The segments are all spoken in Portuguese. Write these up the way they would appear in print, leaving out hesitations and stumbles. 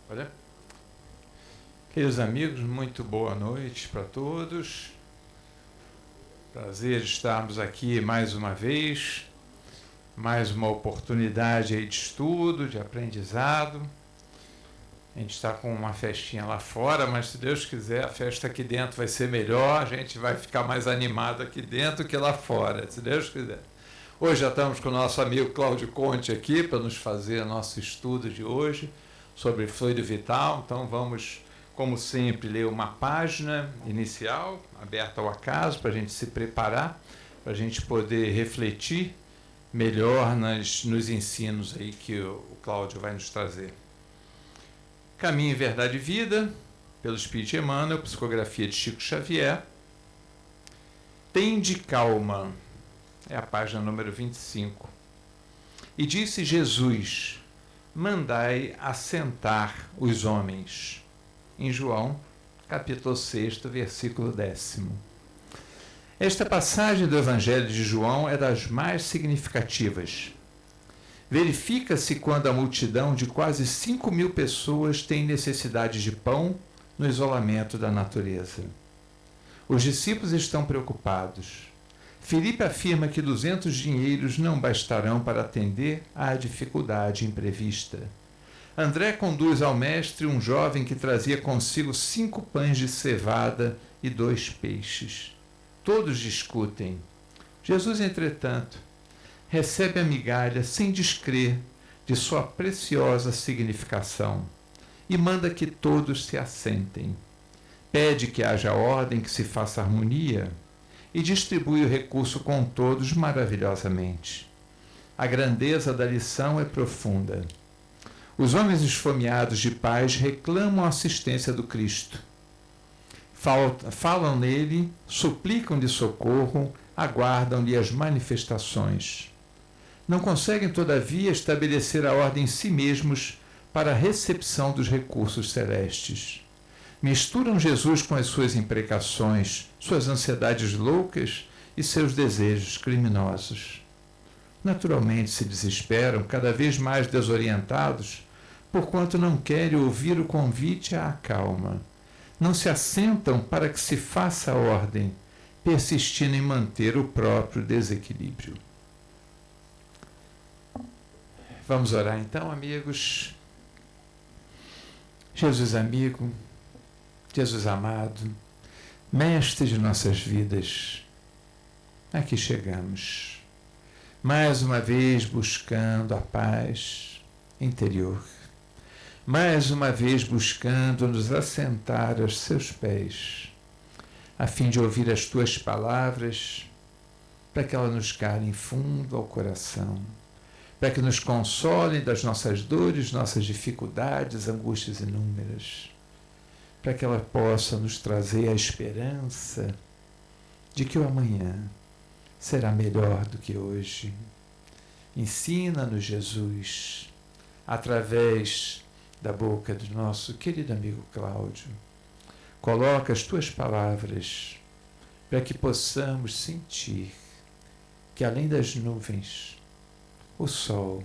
Olha. Queridos amigos, muito boa noite para todos. Prazer estarmos aqui mais uma vez, mais uma oportunidade aí de estudo, de aprendizado. A gente está com uma festinha lá fora, mas se Deus quiser, a festa aqui dentro vai ser melhor, a gente vai ficar mais animado aqui dentro que lá fora, se Deus quiser. Hoje já estamos com o nosso amigo Cláudio Conte aqui para nos fazer nosso estudo de hoje sobre fluido vital. Então vamos, como sempre, ler uma página inicial, aberta ao acaso, para a gente se preparar, para a gente poder refletir melhor nos ensinos aí que o Cláudio vai nos trazer. Caminho, Verdade e Vida, pelo Espírito de Emmanuel, psicografia de Chico Xavier. Tende calma, é a página número 25. E disse Jesus: mandai assentar os homens. Em João, capítulo 6, versículo 10. Esta passagem do Evangelho de João é das mais significativas. Verifica-se quando a multidão de quase 5.000 pessoas tem necessidade de pão no isolamento da natureza. Os discípulos estão preocupados. Filipe afirma que 200 dinheiros não bastarão para atender à dificuldade imprevista. André conduz ao mestre um jovem que trazia consigo 5 pães de cevada e 2 peixes. Todos discutem. Jesus, entretanto, recebe a migalha sem descrer de sua preciosa significação e manda que todos se assentem. Pede que haja ordem, que se faça harmonia, e distribui o recurso com todos maravilhosamente. A grandeza da lição é profunda. Os homens esfomeados de paz reclamam a assistência do Cristo. Falam nele, suplicam-lhe socorro, aguardam-lhe as manifestações. Não conseguem, todavia, estabelecer a ordem em si mesmos para a recepção dos recursos celestes. Misturam Jesus com as suas imprecações, suas ansiedades loucas e seus desejos criminosos. Naturalmente se desesperam, cada vez mais desorientados, porquanto não querem ouvir o convite à calma. Não se assentam para que se faça a ordem, persistindo em manter o próprio desequilíbrio. Vamos orar então, amigos. Jesus amigo, Jesus amado, mestre de nossas vidas, aqui chegamos, mais uma vez buscando a paz interior, mais uma vez buscando nos assentar aos seus pés, a fim de ouvir as tuas palavras, para que elas nos calem fundo ao coração, para que nos consolem das nossas dores, nossas dificuldades, angústias inúmeras, para que ela possa nos trazer a esperança de que o amanhã será melhor do que hoje. Ensina-nos, Jesus, através da boca do nosso querido amigo Cláudio. Coloca as tuas palavras para que possamos sentir que, além das nuvens, o sol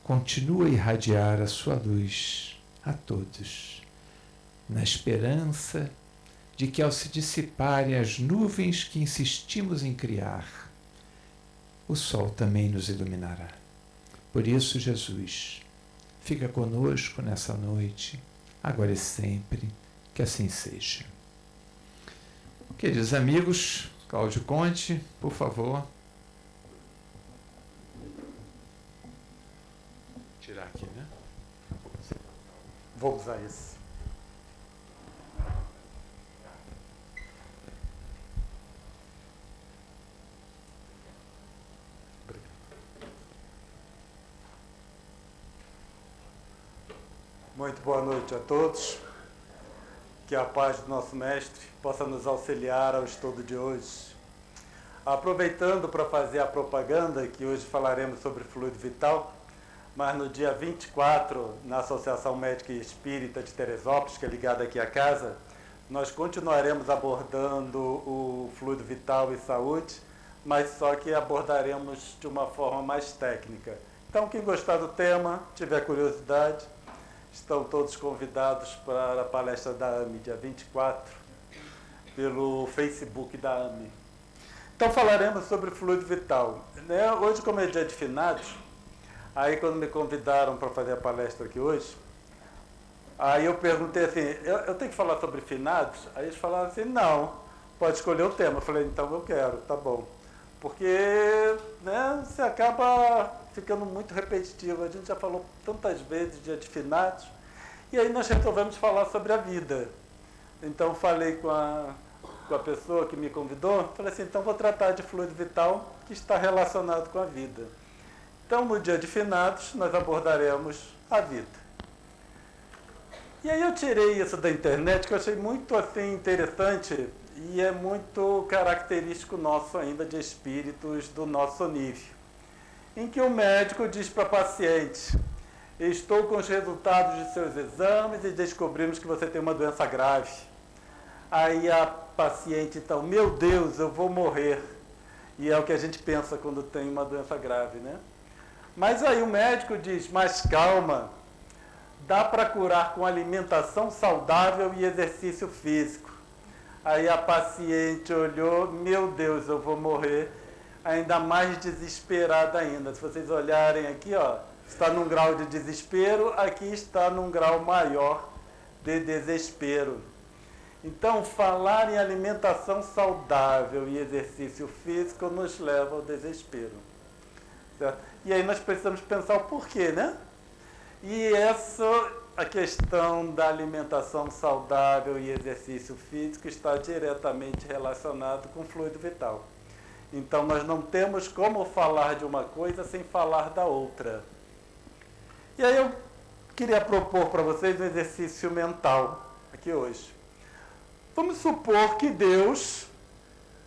continua a irradiar a sua luz a todos, na esperança de que, ao se dissiparem as nuvens que insistimos em criar, o sol também nos iluminará. Por isso, Jesus, fica conosco nessa noite, agora e sempre, que assim seja. Queridos amigos, Cláudio Conte, por favor. Tirar aqui, né? Vou usar esse. Muito boa noite a todos. Que a paz do nosso Mestre possa nos auxiliar ao estudo de hoje. Aproveitando para fazer a propaganda, que hoje falaremos sobre fluido vital, mas no dia 24, na Associação Médica e Espírita de Teresópolis, que é ligada aqui à casa, nós continuaremos abordando o fluido vital e saúde, mas só que abordaremos de uma forma mais técnica. Então, quem gostar do tema, tiver curiosidade, Estão todos convidados para a palestra da AME, dia 24, pelo Facebook da AME. Então falaremos sobre fluido vital. Né? Hoje, como é dia de finados, aí quando me convidaram para fazer a palestra aqui hoje, aí eu perguntei assim, eu tenho que falar sobre finados? Aí eles falaram assim, não, pode escolher o tema. Eu falei, então eu quero, tá bom. Porque né, você acaba ficando muito repetitivo. A gente já falou tantas vezes dia de finados, e aí nós resolvemos falar sobre a vida. Então falei com a pessoa que me convidou, falei assim, então vou tratar de fluido vital que está relacionado com a vida. Então no dia de finados nós abordaremos a vida. E aí eu tirei isso da internet, que eu achei muito assim interessante e é muito característico nosso ainda de espíritos do nosso nível. Em que o médico diz para a paciente, estou com os resultados de seus exames e descobrimos que você tem uma doença grave. Aí a paciente, então, meu Deus, eu vou morrer. E é o que a gente pensa quando tem uma doença grave, né? Mas aí o médico diz, mas calma, dá para curar com alimentação saudável e exercício físico. Aí a paciente olhou, meu Deus, eu vou morrer, ainda mais desesperada ainda. Se vocês olharem aqui, ó, está num grau de desespero, aqui está num grau maior de desespero. Então, falar em alimentação saudável e exercício físico nos leva ao desespero. Certo? E aí nós precisamos pensar o porquê, né? E a questão da alimentação saudável e exercício físico está diretamente relacionado com o fluido vital. Então, nós não temos como falar de uma coisa sem falar da outra. E aí eu queria propor para vocês um exercício mental aqui hoje. Vamos supor que Deus,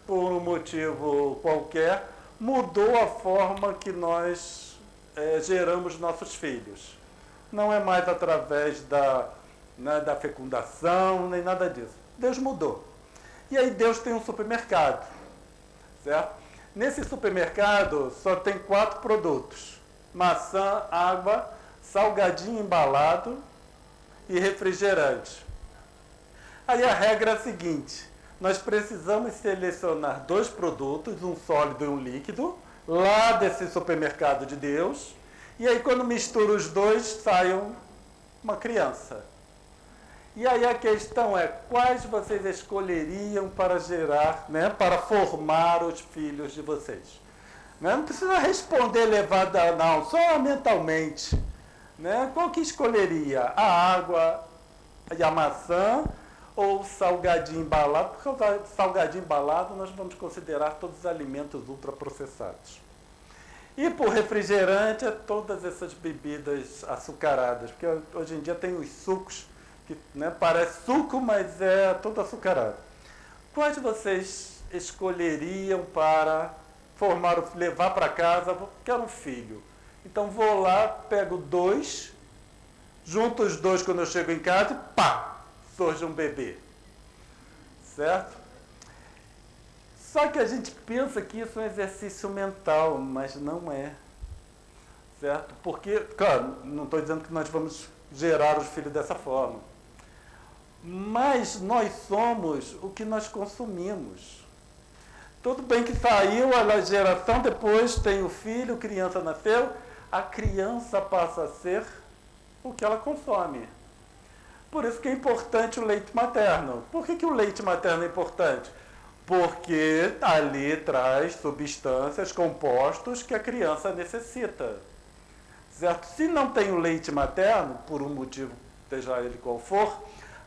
por um motivo qualquer, mudou a forma que nós geramos nossos filhos. Não é mais através da fecundação, nem nada disso. Deus mudou. E aí Deus tem um supermercado, certo? Nesse supermercado só tem 4 produtos. Maçã, água, salgadinho embalado e refrigerante. Aí a regra é a seguinte, nós precisamos selecionar 2 produtos, um sólido e um líquido, lá desse supermercado de Deus, e aí quando mistura os dois, sai uma criança. E aí a questão é, quais vocês escolheriam para gerar, né, para formar os filhos de vocês? Né? Não precisa responder elevada, não, só mentalmente. Né? Qual que escolheria? A água e a maçã ou o salgadinho embalado? Porque o salgadinho embalado nós vamos considerar todos os alimentos ultraprocessados. E por refrigerante é todas essas bebidas açucaradas, porque hoje em dia tem os sucos, que né, parece suco, mas é todo açucarado. Quais vocês escolheriam para levar para casa? Quero um filho. Então vou lá, pego 2, junto os 2 quando eu chego em casa e pá, surge um bebê. Certo? Só que a gente pensa que isso é um exercício mental, mas não é. Certo? Porque, claro, não estou dizendo que nós vamos gerar os filhos dessa forma. Mas nós somos o que nós consumimos. Tudo bem que saiu a geração, depois tem o filho, criança nasceu, a criança passa a ser o que ela consome. Por isso que é importante o leite materno. Por que o leite materno é importante? Porque ali traz substâncias, compostos que a criança necessita. Certo? Se não tem o leite materno, por um motivo, seja ele qual for,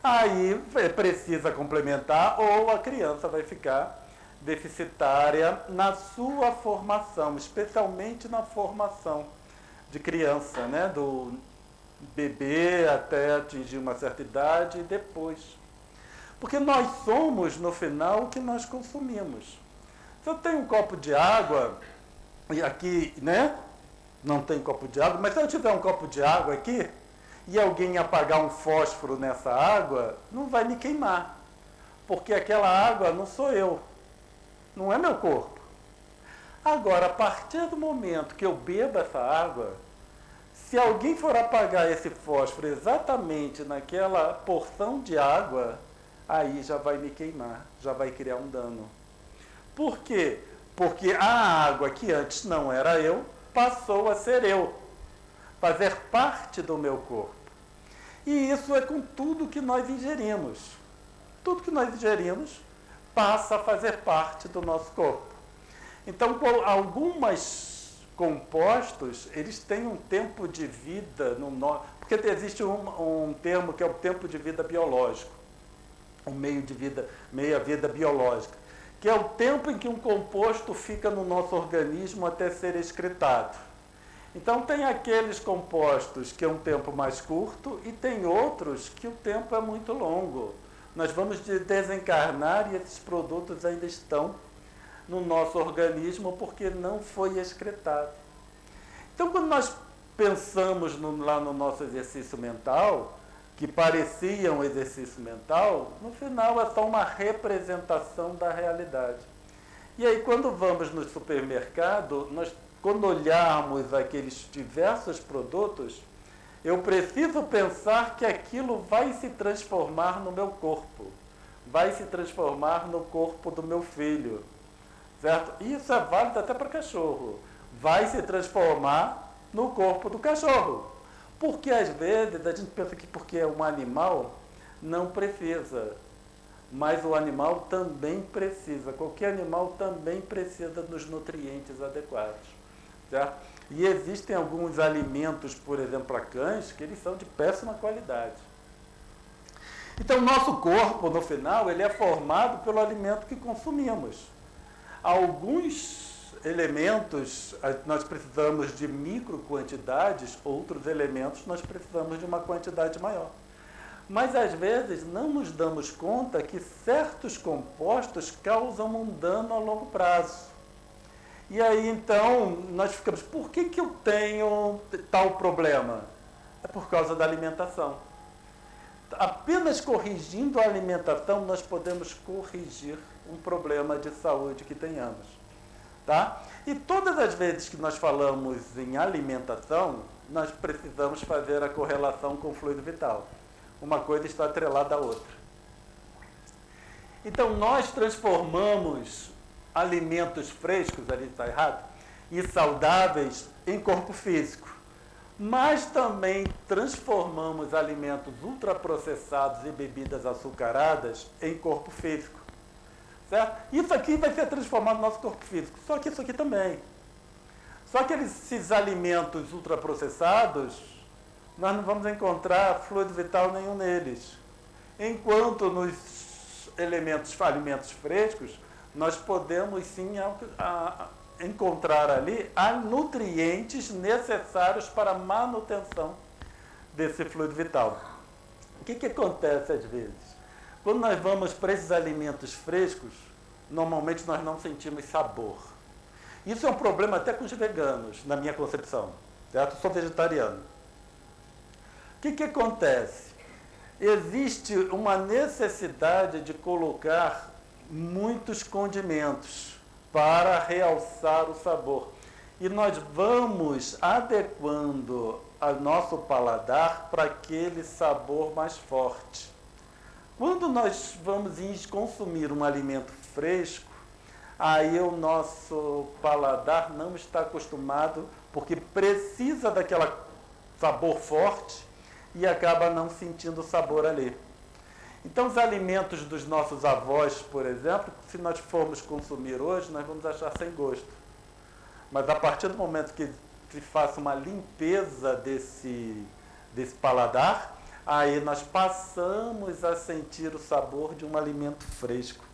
aí precisa complementar ou a criança vai ficar deficitária na sua formação, especialmente na formação de criança, né? Do bebê até atingir uma certa idade e depois. Porque nós somos, no final, o que nós consumimos. Se eu tenho um copo de água, e aqui, né? Não tem copo de água, mas se eu tiver um copo de água aqui, e alguém apagar um fósforo nessa água, não vai me queimar. Porque aquela água não sou eu. Não é meu corpo. Agora, a partir do momento que eu bebo essa água, Se alguém for apagar esse fósforo exatamente naquela porção de água, aí já vai me queimar, já vai criar um dano. Por quê? Porque a água que antes não era eu, passou a ser eu, fazer parte do meu corpo. E isso é com tudo que nós ingerimos. Tudo que nós ingerimos passa a fazer parte do nosso corpo. Então, alguns compostos, eles têm um tempo de vida, porque existe um termo que é o tempo de vida biológico, o meia-vida biológica, que é o tempo em que um composto fica no nosso organismo até ser excretado. Então, tem aqueles compostos que é um tempo mais curto e tem outros que o tempo é muito longo. Nós vamos desencarnar e esses produtos ainda estão no nosso organismo porque não foi excretado. Então, quando nós pensamos lá no nosso exercício mental, que parecia um exercício mental, no final é só uma representação da realidade. E aí, quando vamos no supermercado, quando olharmos aqueles diversos produtos, eu preciso pensar que aquilo vai se transformar no meu corpo, vai se transformar no corpo do meu filho, certo? Isso é válido até para cachorro. Vai se transformar no corpo do cachorro. Porque às vezes a gente pensa que porque é um animal, não precisa. Mas o animal também precisa. Qualquer animal também precisa dos nutrientes adequados. Certo? E existem alguns alimentos, por exemplo, para cães, que eles são de péssima qualidade. Então, nosso corpo, no final, ele é formado pelo alimento que consumimos. Alguns elementos nós precisamos de micro quantidades, outros elementos nós precisamos de uma quantidade maior. Mas às vezes não nos damos conta que certos compostos causam um dano a longo prazo. E aí então nós ficamos, por que eu tenho tal problema? É por causa da alimentação. Apenas corrigindo a alimentação nós podemos corrigir um problema de saúde que tenhamos. Tá? E todas as vezes que nós falamos em alimentação, nós precisamos fazer a correlação com o fluido vital. Uma coisa está atrelada à outra. Então, nós transformamos alimentos frescos, ali está errado, e saudáveis em corpo físico. Mas também transformamos alimentos ultraprocessados e bebidas açucaradas em corpo físico. Certo? Isso aqui vai ser transformado no nosso corpo físico, só que isso aqui também. Só que esses alimentos ultraprocessados, nós não vamos encontrar fluido vital nenhum neles. Enquanto nos alimentos frescos, nós podemos sim encontrar ali nutrientes necessários para a manutenção desse fluido vital. O que acontece às vezes? Quando nós vamos para esses alimentos frescos, normalmente nós não sentimos sabor. Isso é um problema até com os veganos, na minha concepção. Certo? Eu sou vegetariano. O que acontece? Existe uma necessidade de colocar muitos condimentos para realçar o sabor. E nós vamos adequando o nosso paladar para aquele sabor mais forte. Quando nós vamos consumir um alimento fresco, aí o nosso paladar não está acostumado, porque precisa daquele sabor forte e acaba não sentindo o sabor ali. Então, os alimentos dos nossos avós, por exemplo, se nós formos consumir hoje, nós vamos achar sem gosto. Mas a partir do momento que se faça uma limpeza desse paladar, aí nós passamos a sentir o sabor de um alimento fresco.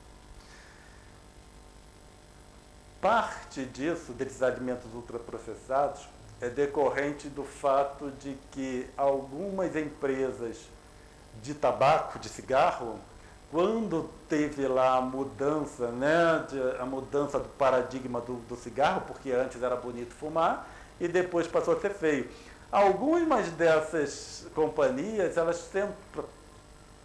Parte disso, desses alimentos ultraprocessados, é decorrente do fato de que algumas empresas de tabaco, de cigarro, quando teve lá a mudança, a mudança do paradigma do cigarro, porque antes era bonito fumar e depois passou a ser feio. Algumas dessas companhias, elas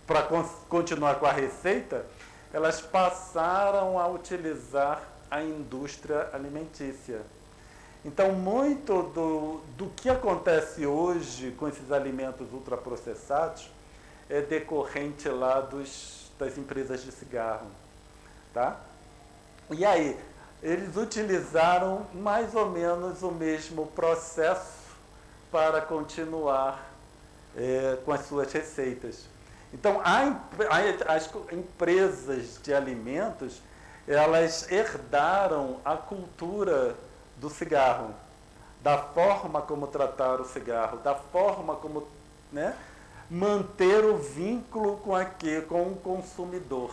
para continuar com a receita, elas passaram a utilizar a indústria alimentícia. Então, muito do que acontece hoje com esses alimentos ultraprocessados é decorrente lá das empresas de cigarro, tá? E aí, eles utilizaram mais ou menos o mesmo processo para continuar com as suas receitas. Então, as empresas de alimentos, elas herdaram a cultura do cigarro, da forma como tratar o cigarro, da forma como, né, manter o vínculo com o consumidor.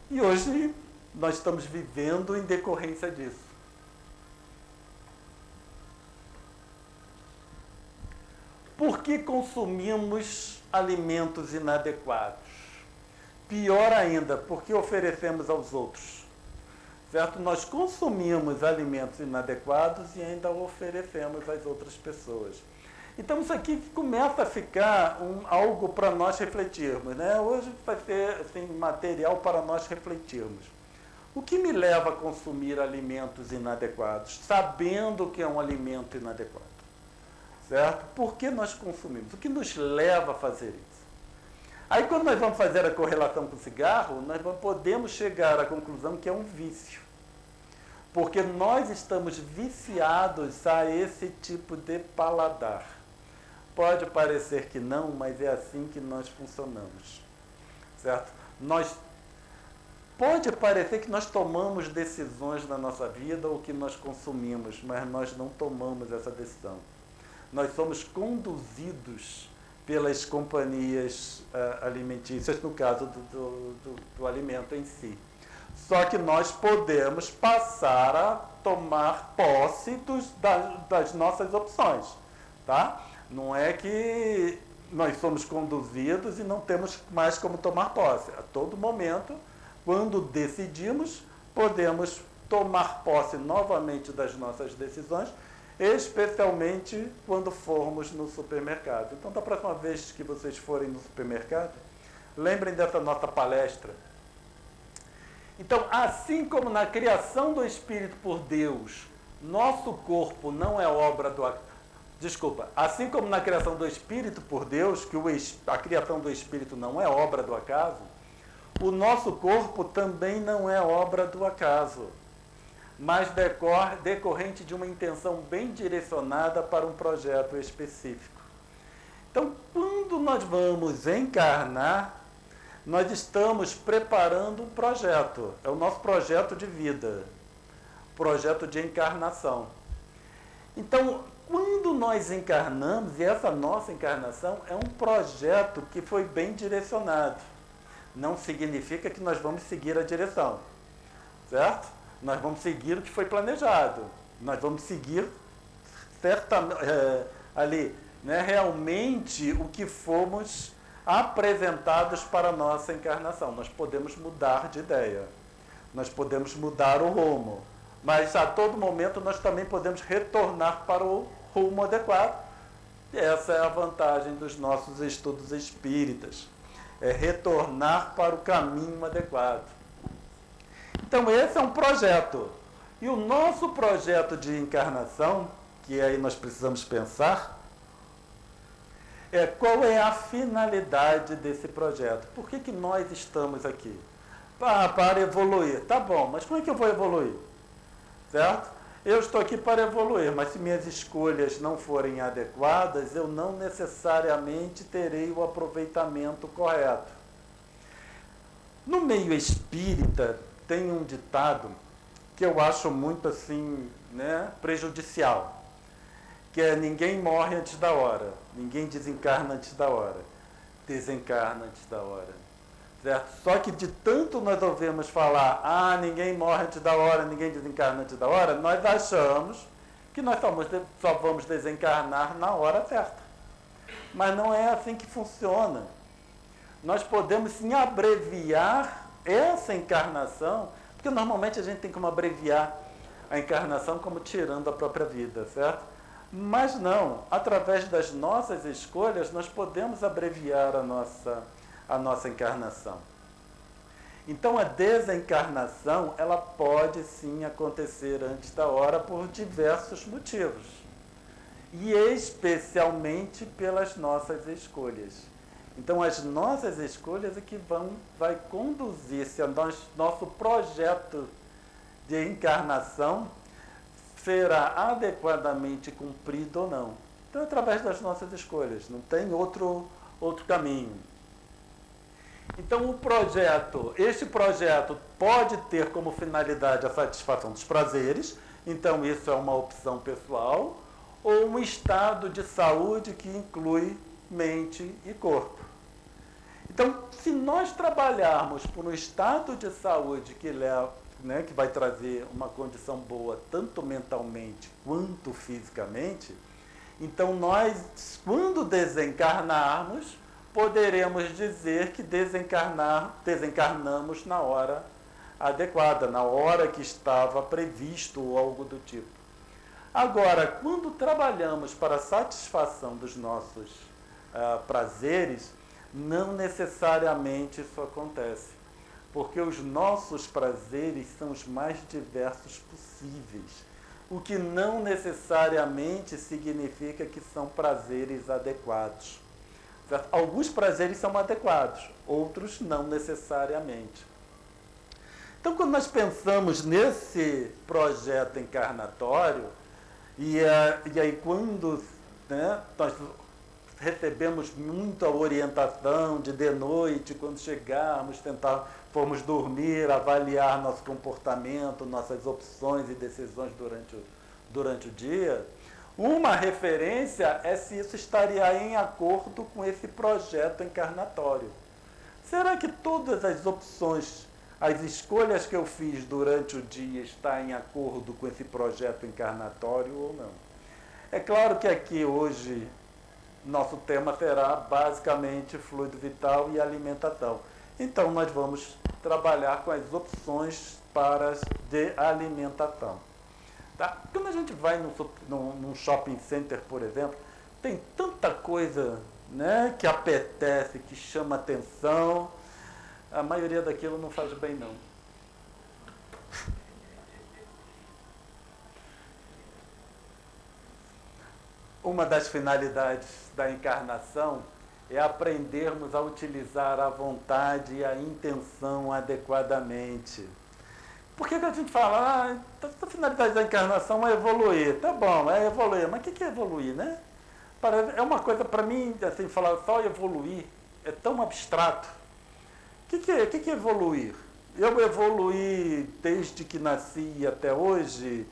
E hoje nós estamos vivendo em decorrência disso. Por que consumimos alimentos inadequados? Pior ainda, porque oferecemos aos outros. Certo? Nós consumimos alimentos inadequados e ainda oferecemos às outras pessoas. Então isso aqui começa a ficar algo para nós refletirmos, né? Hoje vai ser assim, material para nós refletirmos. O que me leva a consumir alimentos inadequados, sabendo que é um alimento inadequado? Certo? Por que nós consumimos? O que nos leva a fazer isso? Aí quando nós vamos fazer a correlação com o cigarro, nós podemos chegar à conclusão que é um vício. Porque nós estamos viciados a esse tipo de paladar. Pode parecer que não, mas é assim que nós funcionamos. Certo? Pode parecer que nós tomamos decisões na nossa vida ou que nós consumimos, mas nós não tomamos essa decisão. Nós somos conduzidos pelas companhias alimentícias, no caso do alimento em si. Só que nós podemos passar a tomar posse das nossas opções, tá? Não é que nós somos conduzidos e não temos mais como tomar posse. A todo momento, quando decidimos, podemos tomar posse novamente das nossas decisões, especialmente quando formos no supermercado. Então, da próxima vez que vocês forem no supermercado, lembrem dessa nossa palestra. Então, assim como na criação do Espírito por Deus, nosso corpo não é obra do acaso. Desculpa, assim como na criação do Espírito por Deus, que a criação do Espírito não é obra do acaso, o nosso corpo também não é obra do acaso, mas decorrente de uma intenção bem direcionada para um projeto específico. Então, quando nós vamos encarnar, nós estamos preparando um projeto, é o nosso projeto de vida, projeto de encarnação. Então, quando nós encarnamos, e essa nossa encarnação é um projeto que foi bem direcionado, não significa que nós vamos seguir a direção, certo? Nós vamos seguir o que foi planejado, nós vamos seguir ali, né, realmente o que fomos apresentados para a nossa encarnação. Nós podemos mudar de ideia, nós podemos mudar o rumo, mas a todo momento nós também podemos retornar para o rumo adequado. E essa é a vantagem dos nossos estudos espíritas, é retornar para o caminho adequado. Então esse é um projeto, e o nosso projeto de encarnação, que aí nós precisamos pensar, qual é a finalidade desse projeto? Por que nós estamos aqui? Para evoluir. Tá bom, mas como é que eu vou evoluir? Certo? Eu estou aqui para evoluir, mas se minhas escolhas não forem adequadas, eu não necessariamente terei o aproveitamento correto. No meio espírita, tem um ditado que eu acho muito assim, né, prejudicial, que é: ninguém morre antes da hora, ninguém desencarna antes da hora, desencarna antes da hora. Certo? Só que de tanto nós ouvimos falar, ninguém morre antes da hora, ninguém desencarna antes da hora, nós achamos que nós só vamos desencarnar na hora certa. Mas não é assim que funciona. Nós podemos sim abreviar essa encarnação, porque normalmente a gente tem como abreviar a encarnação como tirando a própria vida, certo? Mas não, através das nossas escolhas nós podemos abreviar a nossa encarnação. Então, a desencarnação, ela pode sim acontecer antes da hora por diversos motivos. E especialmente pelas nossas escolhas. Então, as nossas escolhas é que vai conduzir se nosso projeto de encarnação será adequadamente cumprido ou não. Então, através das nossas escolhas, não tem outro caminho. Então, este projeto pode ter como finalidade a satisfação dos prazeres, então isso é uma opção pessoal, ou um estado de saúde que inclui mente e corpo. Então, se nós trabalharmos por um estado de saúde que que vai trazer uma condição boa, tanto mentalmente quanto fisicamente, então nós, quando desencarnarmos, poderemos dizer que desencarnamos na hora adequada, na hora que estava previsto ou algo do tipo. Agora, quando trabalhamos para a satisfação dos nossos prazeres, não necessariamente isso acontece, porque os nossos prazeres são os mais diversos possíveis, o que não necessariamente significa que são prazeres adequados. Certo? Alguns prazeres são adequados, outros não necessariamente. Então, quando nós pensamos nesse projeto encarnatório, e aí quando nós recebemos muita orientação de noite, quando chegarmos, formos dormir, avaliar nosso comportamento, nossas opções e decisões durante o dia, uma referência é se isso estaria em acordo com esse projeto encarnatório. Será que todas as opções, as escolhas que eu fiz durante o dia estão em acordo com esse projeto encarnatório ou não? É claro que aqui hoje nosso tema será basicamente fluido vital e alimentação. Então nós vamos trabalhar com as opções de alimentação. Tá? Quando a gente vai num shopping center, por exemplo, tem tanta coisa que apetece, que chama atenção, a maioria daquilo não faz bem não. Uma das finalidades da encarnação é aprendermos a utilizar a vontade e a intenção adequadamente. Por que a gente fala, a finalidade da encarnação é evoluir? Tá bom, é evoluir, mas o que é evoluir, né? É uma coisa, para mim, assim, falar só evoluir é tão abstrato. O que é evoluir? Eu evoluí desde que nasci até hoje.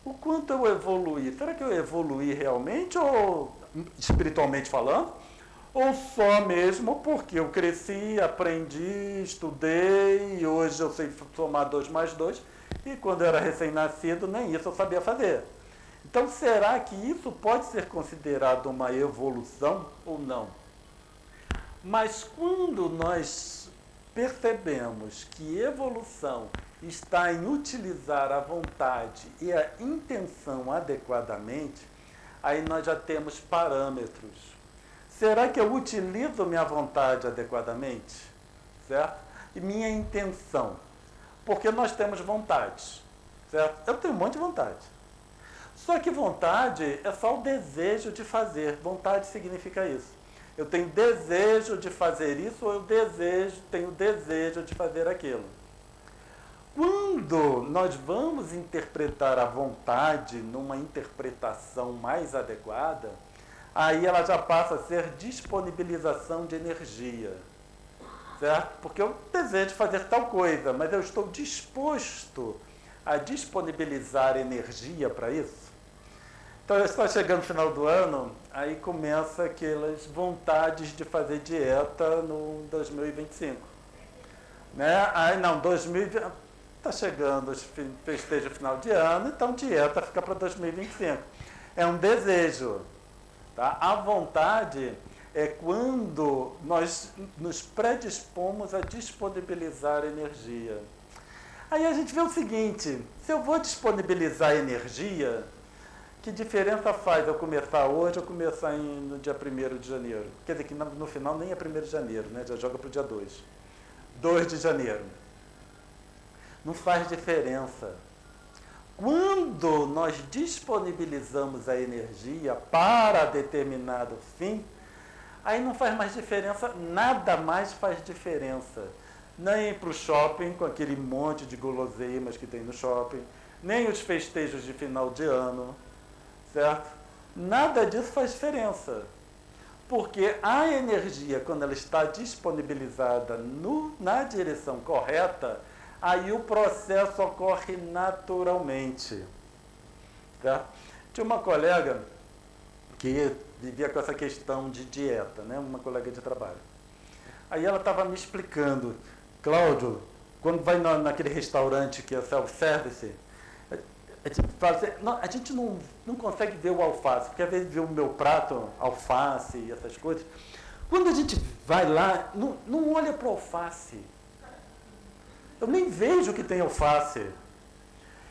O quanto eu evoluí? Será que eu evoluí realmente, ou espiritualmente falando? Ou só mesmo porque eu cresci, aprendi, estudei, e hoje eu sei somar 2 mais 2, e quando eu era recém-nascido, nem isso eu sabia fazer. Então, será que isso pode ser considerado uma evolução ou não? Mas quando nós percebemos que evolução está em utilizar a vontade e a intenção adequadamente, aí nós já temos parâmetros. Será que eu utilizo minha vontade adequadamente? Certo? E minha intenção? Porque nós temos vontades, certo? Eu tenho um monte de vontade. Só que vontade é só o desejo de fazer. Vontade significa isso. Eu tenho desejo de fazer isso, ou eu tenho desejo de fazer aquilo. Quando nós vamos interpretar a vontade numa interpretação mais adequada, aí ela já passa a ser disponibilização de energia, certo? Porque eu desejo fazer tal coisa, mas eu estou disposto a disponibilizar energia para isso. Então, está chegando no final do ano, aí começa aquelas vontades de fazer dieta no 2025. Aí não, 2020... Está chegando, festeja final de ano, então dieta fica para 2025. É um desejo. Tá? A vontade é quando nós nos predispomos a disponibilizar energia. Aí a gente vê o seguinte, se eu vou disponibilizar energia, que diferença faz eu começar hoje ou começar no dia 1º de janeiro? Quer dizer que no final nem é 1º de janeiro, né? Já joga para o dia 2. 2 de janeiro. não faz diferença. Quando nós disponibilizamos a energia para determinado fim, aí não faz mais diferença, nada mais faz diferença. Nem para o shopping, com aquele monte de guloseimas que tem no shopping, nem os festejos de final de ano, certo? Nada disso faz diferença. Porque a energia, quando ela está disponibilizada na direção correta, aí o processo ocorre naturalmente. Tá? Tinha uma colega que vivia com essa questão de dieta, né? Uma colega de trabalho. Aí ela estava me explicando, Cláudio, quando vai naquele restaurante que é self-service, a gente não consegue ver o alface, porque às vezes vê o meu prato, alface e essas coisas. Quando a gente vai lá, não olha para o alface. Eu nem vejo que tem alface.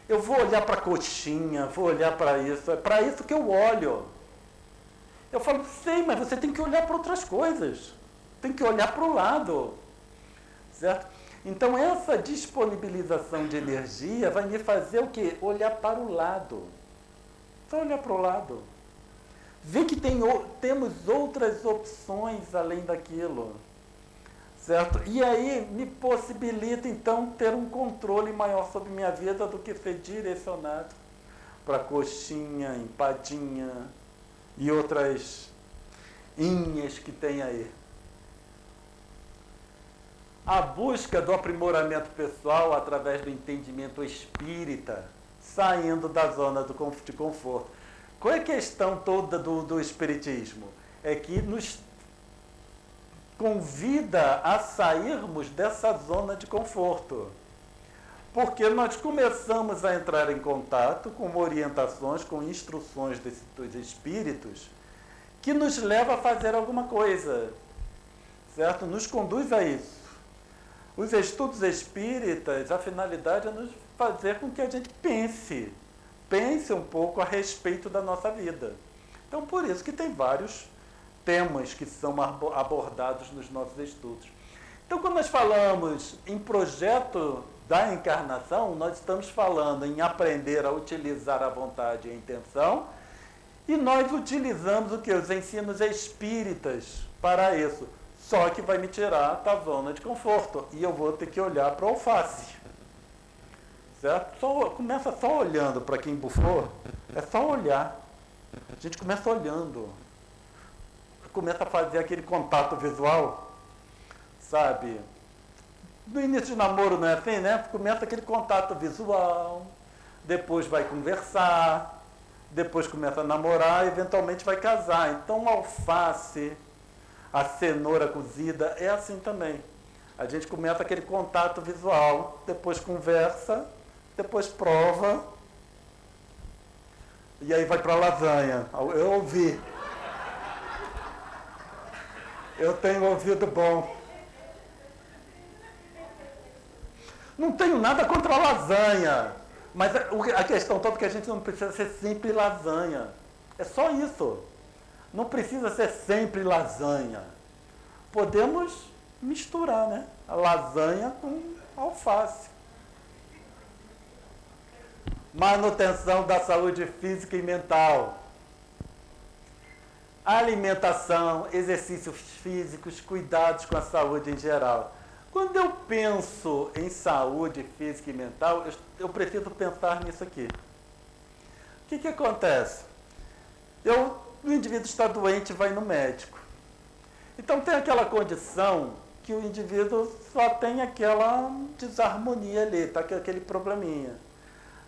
Eu vou olhar para a coxinha, vou olhar para isso. É para isso que eu olho. Eu falo, sei, mas você tem que olhar para outras coisas. Tem que olhar para o lado. Certo? Então, essa disponibilização de energia vai me fazer o quê? Olhar para o lado. Só olhar para o lado. Ver que temos outras opções além daquilo. Certo? E aí me possibilita, então, ter um controle maior sobre minha vida do que ser direcionado para coxinha, empadinha e outras inhas que tem aí. A busca do aprimoramento pessoal através do entendimento espírita, saindo da zona de conforto. Qual é a questão toda do espiritismo? É que nos convida a sairmos dessa zona de conforto. Porque nós começamos a entrar em contato com orientações, com instruções dos espíritos, que nos leva a fazer alguma coisa, certo? Nos conduz a isso. Os estudos espíritas, a finalidade é nos fazer com que a gente pense um pouco a respeito da nossa vida. Então, por isso que tem vários temas que são abordados nos nossos estudos. Então, quando nós falamos em projeto da encarnação, nós estamos falando em aprender a utilizar a vontade e a intenção, e nós utilizamos o que? Os ensinos espíritas para isso. Só que vai me tirar da zona de conforto. E eu vou ter que olhar para o alface. Certo? Começa só olhando para quem bufou. É só olhar. A gente começa olhando. Começa a fazer aquele contato visual. Sabe? No início de namoro não é assim, né? Começa aquele contato visual. Depois vai conversar. Depois começa a namorar. E eventualmente vai casar. Então, o alface, a cenoura cozida, é assim também. A gente começa aquele contato visual, depois conversa, depois prova, e aí vai para a lasanha. Eu ouvi. Eu tenho ouvido bom. Não tenho nada contra a lasanha, mas a questão toda é que a gente não precisa ser sempre lasanha. É só isso. Não precisa ser sempre lasanha. Podemos misturar, né? A lasanha com alface. Manutenção da saúde física e mental. Alimentação, exercícios físicos, cuidados com a saúde em geral. Quando eu penso em saúde física e mental, eu preciso pensar nisso aqui. O que acontece? O indivíduo está doente e vai no médico. Então tem aquela condição que o indivíduo só tem aquela desarmonia ali, está com aquele probleminha.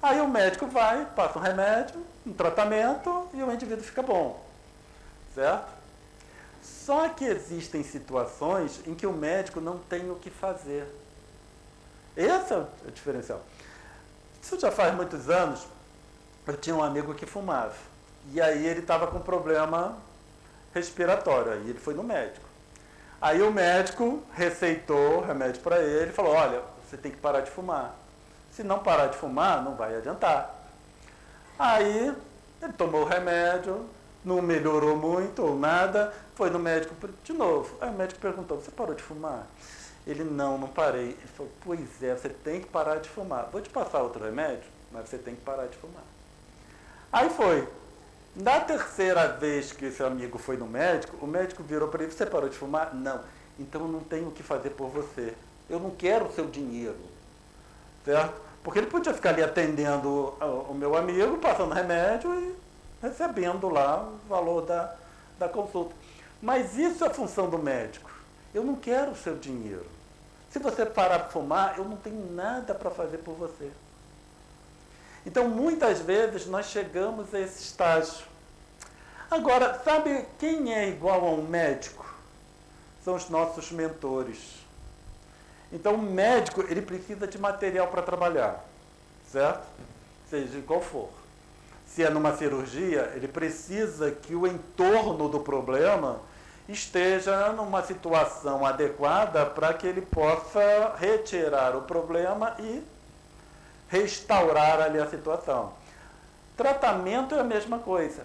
Aí o médico vai, passa um remédio, um tratamento e o indivíduo fica bom. Certo? Só que existem situações em que o médico não tem o que fazer. Esse é o diferencial. Isso já faz muitos anos. Eu tinha um amigo que fumava. E aí ele estava com problema respiratório. Aí ele foi no médico. Aí o médico receitou remédio para ele e falou, olha, você tem que parar de fumar. Se não parar de fumar, não vai adiantar. Aí ele tomou o remédio, não melhorou muito ou nada, foi no médico de novo. Aí o médico perguntou, você parou de fumar? Ele, não parei. Ele falou, pois é, você tem que parar de fumar. Vou te passar outro remédio, mas você tem que parar de fumar. Aí foi. Na terceira vez que esse amigo foi no médico, o médico virou para ele, você parou de fumar? Não. Então eu não tenho o que fazer por você. Eu não quero o seu dinheiro. Certo? Porque ele podia ficar ali atendendo o meu amigo, passando remédio e recebendo lá o valor da consulta. Mas isso é função do médico. Eu não quero o seu dinheiro. Se você parar de fumar, eu não tenho nada para fazer por você. Então, muitas vezes, nós chegamos a esse estágio. Agora, sabe quem é igual a um médico? São os nossos mentores. Então, o médico, ele precisa de material para trabalhar, certo? Seja qual for. Se é numa cirurgia, ele precisa que o entorno do problema esteja numa situação adequada para que ele possa retirar o problema e restaurar ali a situação. Tratamento é a mesma coisa.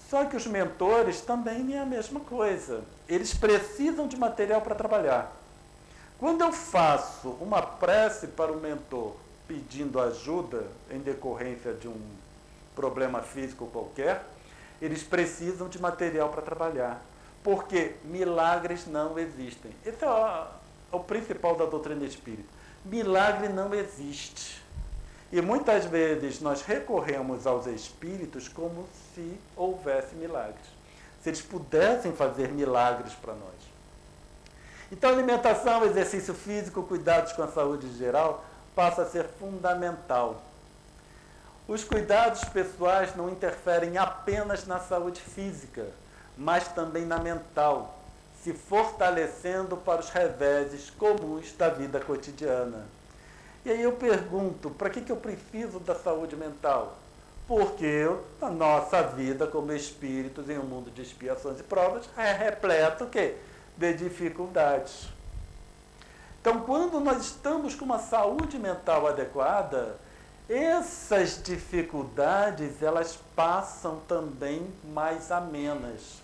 Só que os mentores também é a mesma coisa. Eles precisam de material para trabalhar. Quando eu faço uma prece para o mentor pedindo ajuda em decorrência de um problema físico qualquer, eles precisam de material para trabalhar. Porque milagres não existem. Esse é o principal da doutrina espírita. Milagre não existe. E muitas vezes nós recorremos aos espíritos como se houvesse milagres. Se eles pudessem fazer milagres para nós. Então, alimentação, exercício físico, cuidados com a saúde geral, passa a ser fundamental. Os cuidados pessoais não interferem apenas na saúde física, mas também na mental, se fortalecendo para os reveses comuns da vida cotidiana. E aí eu pergunto, para que eu preciso da saúde mental? Porque a nossa vida como espíritos em um mundo de expiações e provas é repleto o quê? De dificuldades. Então, quando nós estamos com uma saúde mental adequada, essas dificuldades, elas passam também mais amenas,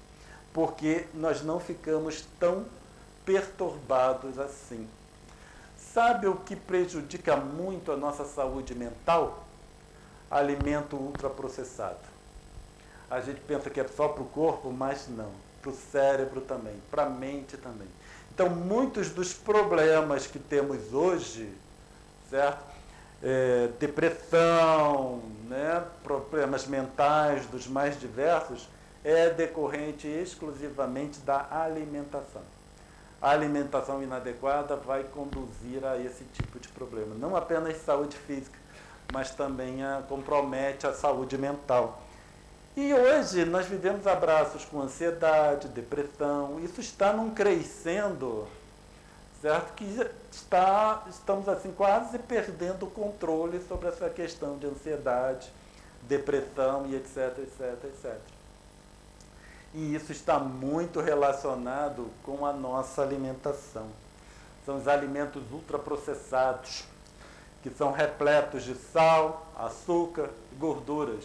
porque nós não ficamos tão perturbados assim. Sabe o que prejudica muito a nossa saúde mental? Alimento ultraprocessado. A gente pensa que é só para o corpo, mas não. Para o cérebro também, para a mente também. Então, muitos dos problemas que temos hoje, certo? Depressão, né? Problemas mentais dos mais diversos, é decorrente exclusivamente da alimentação. A alimentação inadequada vai conduzir a esse tipo de problema. Não apenas saúde física, mas também compromete a saúde mental. E hoje nós vivemos abraços com ansiedade, depressão. Isso está num crescendo, certo? Que estamos assim quase perdendo o controle sobre essa questão de ansiedade, depressão e etc, etc, etc. E isso está muito relacionado com a nossa alimentação. São os alimentos ultraprocessados, que são repletos de sal, açúcar e gorduras.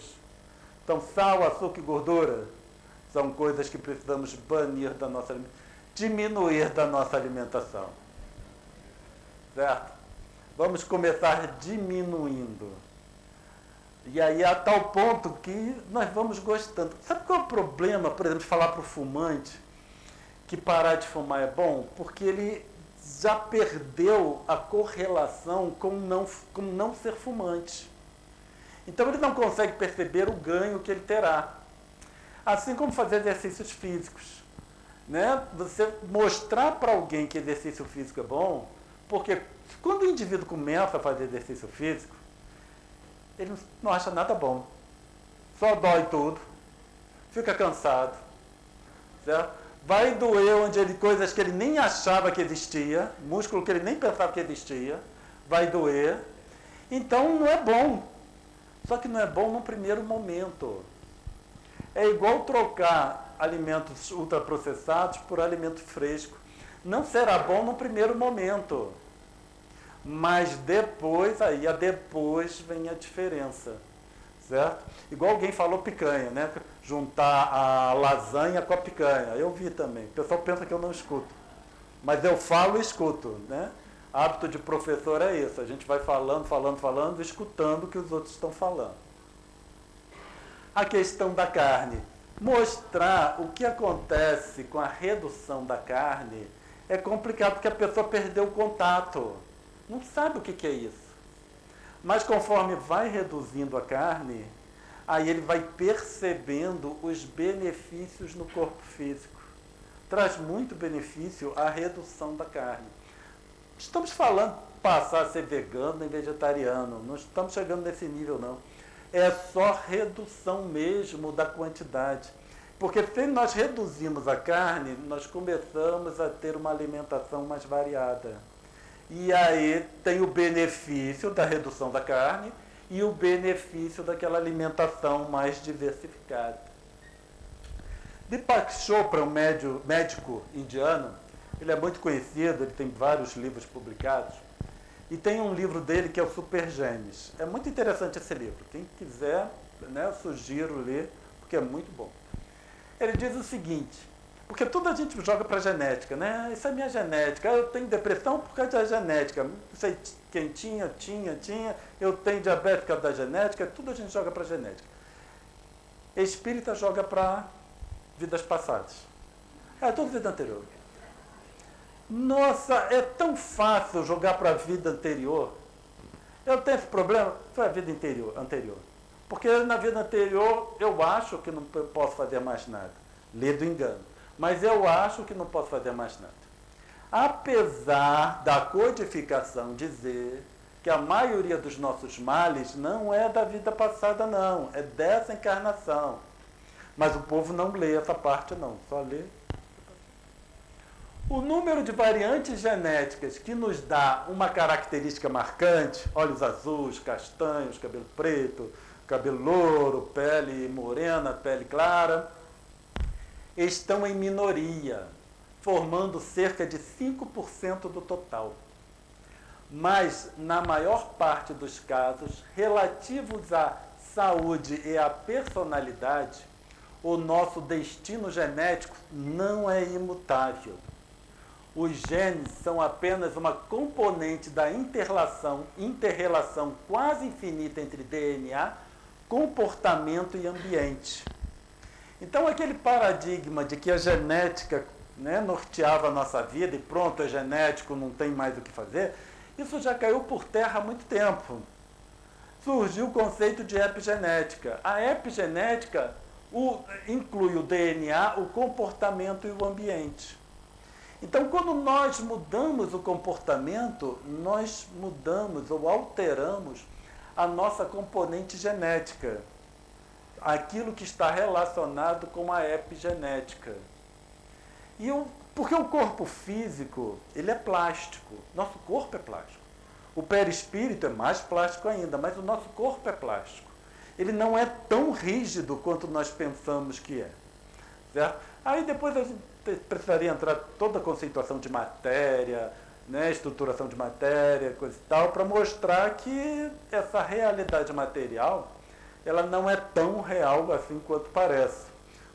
Então, sal, açúcar e gordura são coisas que precisamos banir da nossa alimentação, diminuir da nossa alimentação. Certo? Vamos começar diminuindo. E aí, a tal ponto que nós vamos gostando. Sabe qual é o problema, por exemplo, de falar para o fumante que parar de fumar é bom? Porque ele já perdeu a correlação com não ser fumante. Então, ele não consegue perceber o ganho que ele terá. Assim como fazer exercícios físicos. Né? Você mostrar para alguém que exercício físico é bom, porque quando o indivíduo começa a fazer exercício físico, ele não acha nada bom. Só dói tudo, fica cansado, certo? Vai doer coisas que ele nem achava que existia, músculo que ele nem pensava que existia, vai doer. Então não é bom. Só que não é bom no primeiro momento. É igual trocar alimentos ultraprocessados por alimento fresco. Não será bom no primeiro momento. Mas depois vem a diferença, certo? Igual alguém falou picanha, né? Juntar a lasanha com a picanha. Eu vi também. O pessoal pensa que eu não escuto. Mas eu falo e escuto, né? Hábito de professor é isso, a gente vai falando, escutando o que os outros estão falando. A questão da carne. Mostrar o que acontece com a redução da carne é complicado, porque a pessoa perdeu o contato. Não sabe o que é isso. Mas conforme vai reduzindo a carne, aí ele vai percebendo os benefícios no corpo físico. Traz muito benefício a redução da carne. Estamos falando de passar a ser vegano e vegetariano, não estamos chegando nesse nível não. É só redução mesmo da quantidade. Porque se nós reduzimos a carne, nós começamos a ter uma alimentação mais variada. E aí tem o benefício da redução da carne e o benefício daquela alimentação mais diversificada. Deepak Chopra, um médico indiano, ele é muito conhecido, ele tem vários livros publicados, e tem um livro dele que é o Super Genes. É muito interessante esse livro. Quem quiser, né, eu sugiro ler, porque é muito bom. Ele diz o seguinte, porque tudo a gente joga para a genética, né? Isso é minha genética. Eu tenho depressão por causa da genética. Não sei quem tinha. Eu tenho diabetes por causa da genética. Tudo a gente joga para a genética. Espírita joga para vidas passadas. É tudo vida anterior. Nossa, é tão fácil jogar para a vida anterior. Eu tenho esse problema, foi a vida anterior. Porque na vida anterior eu acho que não posso fazer mais nada. Lê do engano. Mas eu acho que não posso fazer mais nada. Apesar da codificação dizer que a maioria dos nossos males não é da vida passada, não. É dessa encarnação. Mas o povo não lê essa parte, não. Só lê. O número de variantes genéticas que nos dá uma característica marcante, olhos azuis, castanhos, cabelo preto, cabelo louro, pele morena, pele clara, estão em minoria, formando cerca de 5% do total. Mas, na maior parte dos casos, relativos à saúde e à personalidade, o nosso destino genético não é imutável. Os genes são apenas uma componente da interrelação quase infinita entre DNA, comportamento e ambiente. Então, aquele paradigma de que a genética, né, norteava a nossa vida e pronto, é genético, não tem mais o que fazer, isso já caiu por terra há muito tempo. Surgiu o conceito de epigenética. A epigenética inclui o DNA, o comportamento e o ambiente. Então, quando nós mudamos o comportamento, nós mudamos ou alteramos a nossa componente genética, aquilo que está relacionado com a epigenética. Porque o corpo físico, ele é plástico, nosso corpo é plástico. O perispírito é mais plástico ainda, mas o nosso corpo é plástico. Ele não é tão rígido quanto nós pensamos que é. Certo? Aí depois a gente precisaria entrar toda a conceituação de matéria, né, estruturação de matéria, coisa e tal, para mostrar que essa realidade material, ela não é tão real assim quanto parece,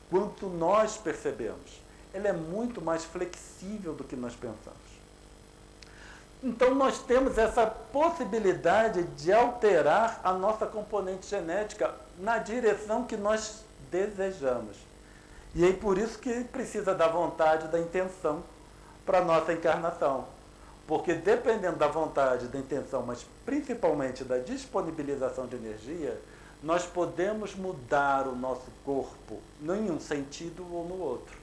quanto nós percebemos. Ela é muito mais flexível do que nós pensamos. Então nós temos essa possibilidade de alterar a nossa componente genética na direção que nós desejamos. E aí por isso que precisa da vontade, da intenção para a nossa encarnação. Porque dependendo da vontade, da intenção, mas principalmente da disponibilização de energia, nós podemos mudar o nosso corpo em um sentido ou no outro.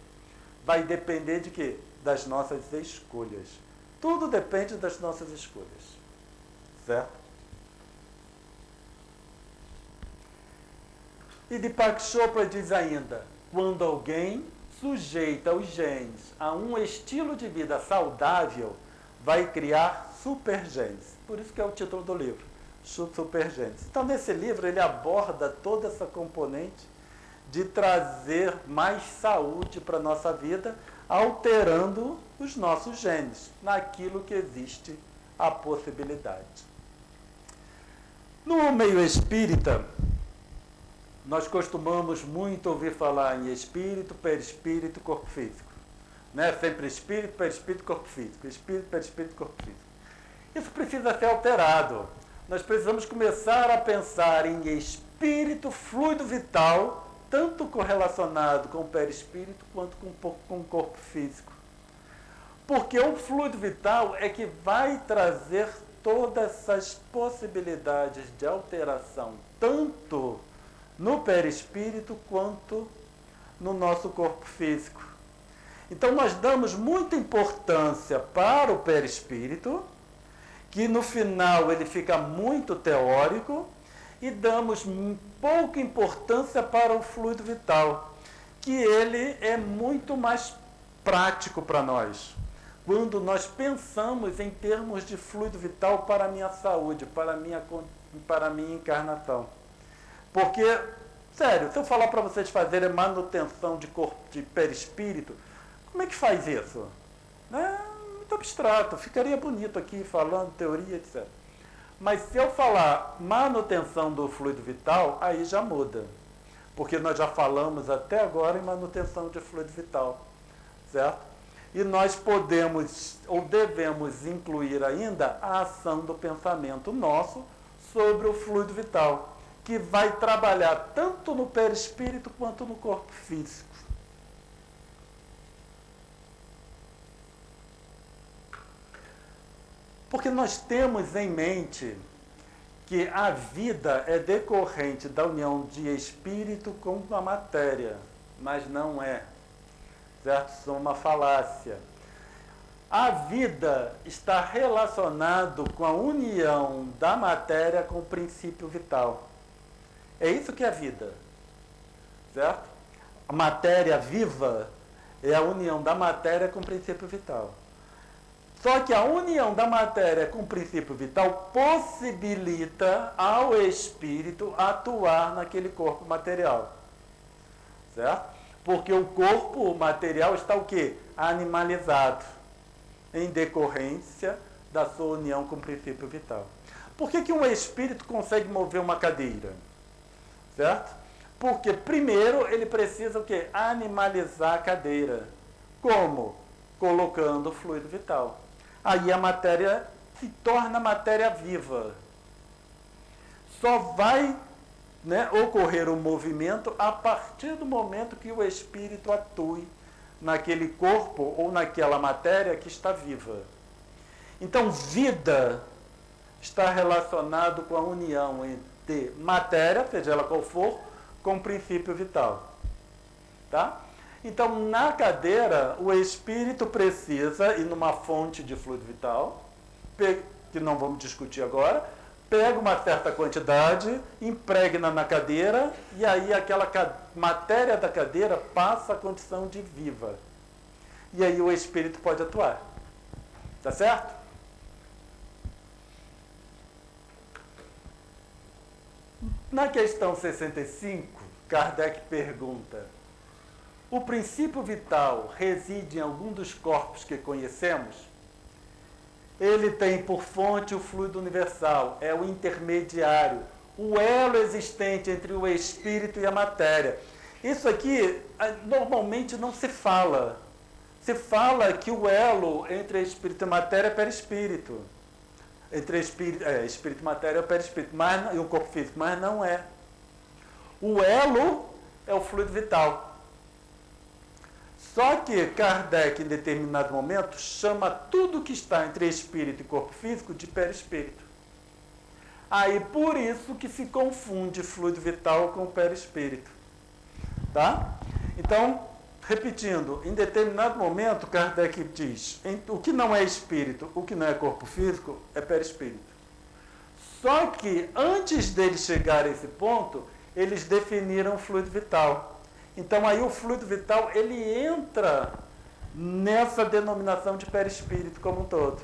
Vai depender de quê? Das nossas escolhas. Tudo depende das nossas escolhas. Certo? E Deepak Chopra diz ainda, quando alguém sujeita os genes a um estilo de vida saudável, vai criar supergenes. Por isso que é o título do livro, Supergenes. Então, nesse livro, ele aborda toda essa componente de trazer mais saúde para a nossa vida, alterando os nossos genes, naquilo que existe a possibilidade. No meio espírita, nós costumamos muito ouvir falar em espírito, perispírito e corpo físico. né? Sempre espírito, perispírito, corpo físico. Espírito, perispírito, corpo físico. Isso precisa ser alterado. Nós precisamos começar a pensar em espírito, fluido vital, tanto correlacionado com o perispírito quanto com o corpo físico. Porque o fluido vital é que vai trazer todas essas possibilidades de alteração, tanto no perispírito quanto no nosso corpo físico. Então nós damos muita importância para o perispírito, que no final ele fica muito teórico, e damos pouca importância para o fluido vital, que ele é muito mais prático para nós. Quando nós pensamos em termos de fluido vital para a minha saúde, para a minha encarnação. Porque, sério, se eu falar para vocês fazerem manutenção de perispírito, como é que faz isso? É muito abstrato, ficaria bonito aqui falando teoria, etc. Mas se eu falar manutenção do fluido vital, aí já muda. Porque nós já falamos até agora em manutenção de fluido vital, certo? E nós podemos ou devemos incluir ainda a ação do pensamento nosso sobre o fluido vital, que vai trabalhar tanto no perispírito quanto no corpo físico. Porque nós temos em mente que a vida é decorrente da união de espírito com a matéria, mas não é. Certo? Isso é uma falácia. A vida está relacionada com a união da matéria com o princípio vital. É isso que é a vida. Certo? A matéria viva é a união da matéria com o princípio vital. Só que a união da matéria com o princípio vital possibilita ao espírito atuar naquele corpo material. Certo? Porque o corpo material está o quê? Animalizado, em decorrência da sua união com o princípio vital. Por que um espírito consegue mover uma cadeira? Certo? Porque primeiro ele precisa o quê? Animalizar a cadeira. Como? Colocando o fluido vital. Aí a matéria se torna matéria viva. Só vai ocorrer um movimento a partir do momento que o espírito atue naquele corpo ou naquela matéria que está viva. Então, vida está relacionado com a união entre matéria, seja ela qual for, com o princípio vital. Tá? Então, na cadeira, o espírito precisa ir numa fonte de fluido vital, que não vamos discutir agora, pega uma certa quantidade, impregna na cadeira, e aí aquela matéria da cadeira passa a condição de viva. E aí o espírito pode atuar. Tá certo? Na questão 65, Kardec pergunta: o princípio vital reside em algum dos corpos que conhecemos? Ele tem por fonte o fluido universal, é o intermediário, o elo existente entre o espírito e a matéria. Isso aqui normalmente não se fala. Se fala que o elo entre espírito e matéria é perispírito. Entre espírito e matéria é perispírito, e o corpo físico, mas não é. O elo é o fluido vital. Só que Kardec, em determinado momento, chama tudo que está entre espírito e corpo físico de perispírito. Aí, por isso que se confunde fluido vital com perispírito. Tá? Então, repetindo, em determinado momento, Kardec diz, o que não é espírito, o que não é corpo físico, é perispírito. Só que, antes deles chegar a esse ponto, eles definiram o fluido vital. Então, aí o fluido vital, ele entra nessa denominação de perispírito como um todo.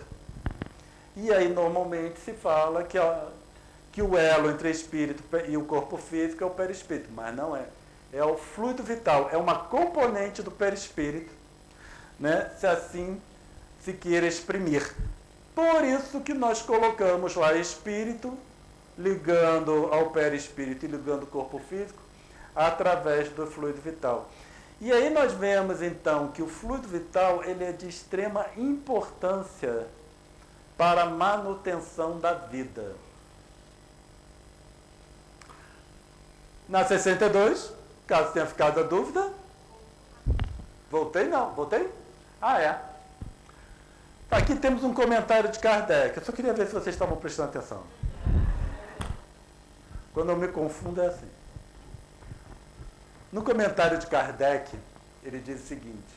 E aí, normalmente, se fala que o elo entre espírito e o corpo físico é o perispírito, mas não é. É o fluido vital, é uma componente do perispírito, se assim se queira exprimir. Por isso que nós colocamos lá espírito, ligando ao perispírito e ligando o corpo físico, através do fluido vital. E aí nós vemos então que o fluido vital ele é de extrema importância para a manutenção da vida. Na 62, caso tenha ficado a dúvida, voltei? Ah, é. Aqui temos um comentário de Kardec. Eu só queria ver se vocês estavam prestando atenção. Quando eu me confundo é assim. No comentário de Kardec, ele diz o seguinte: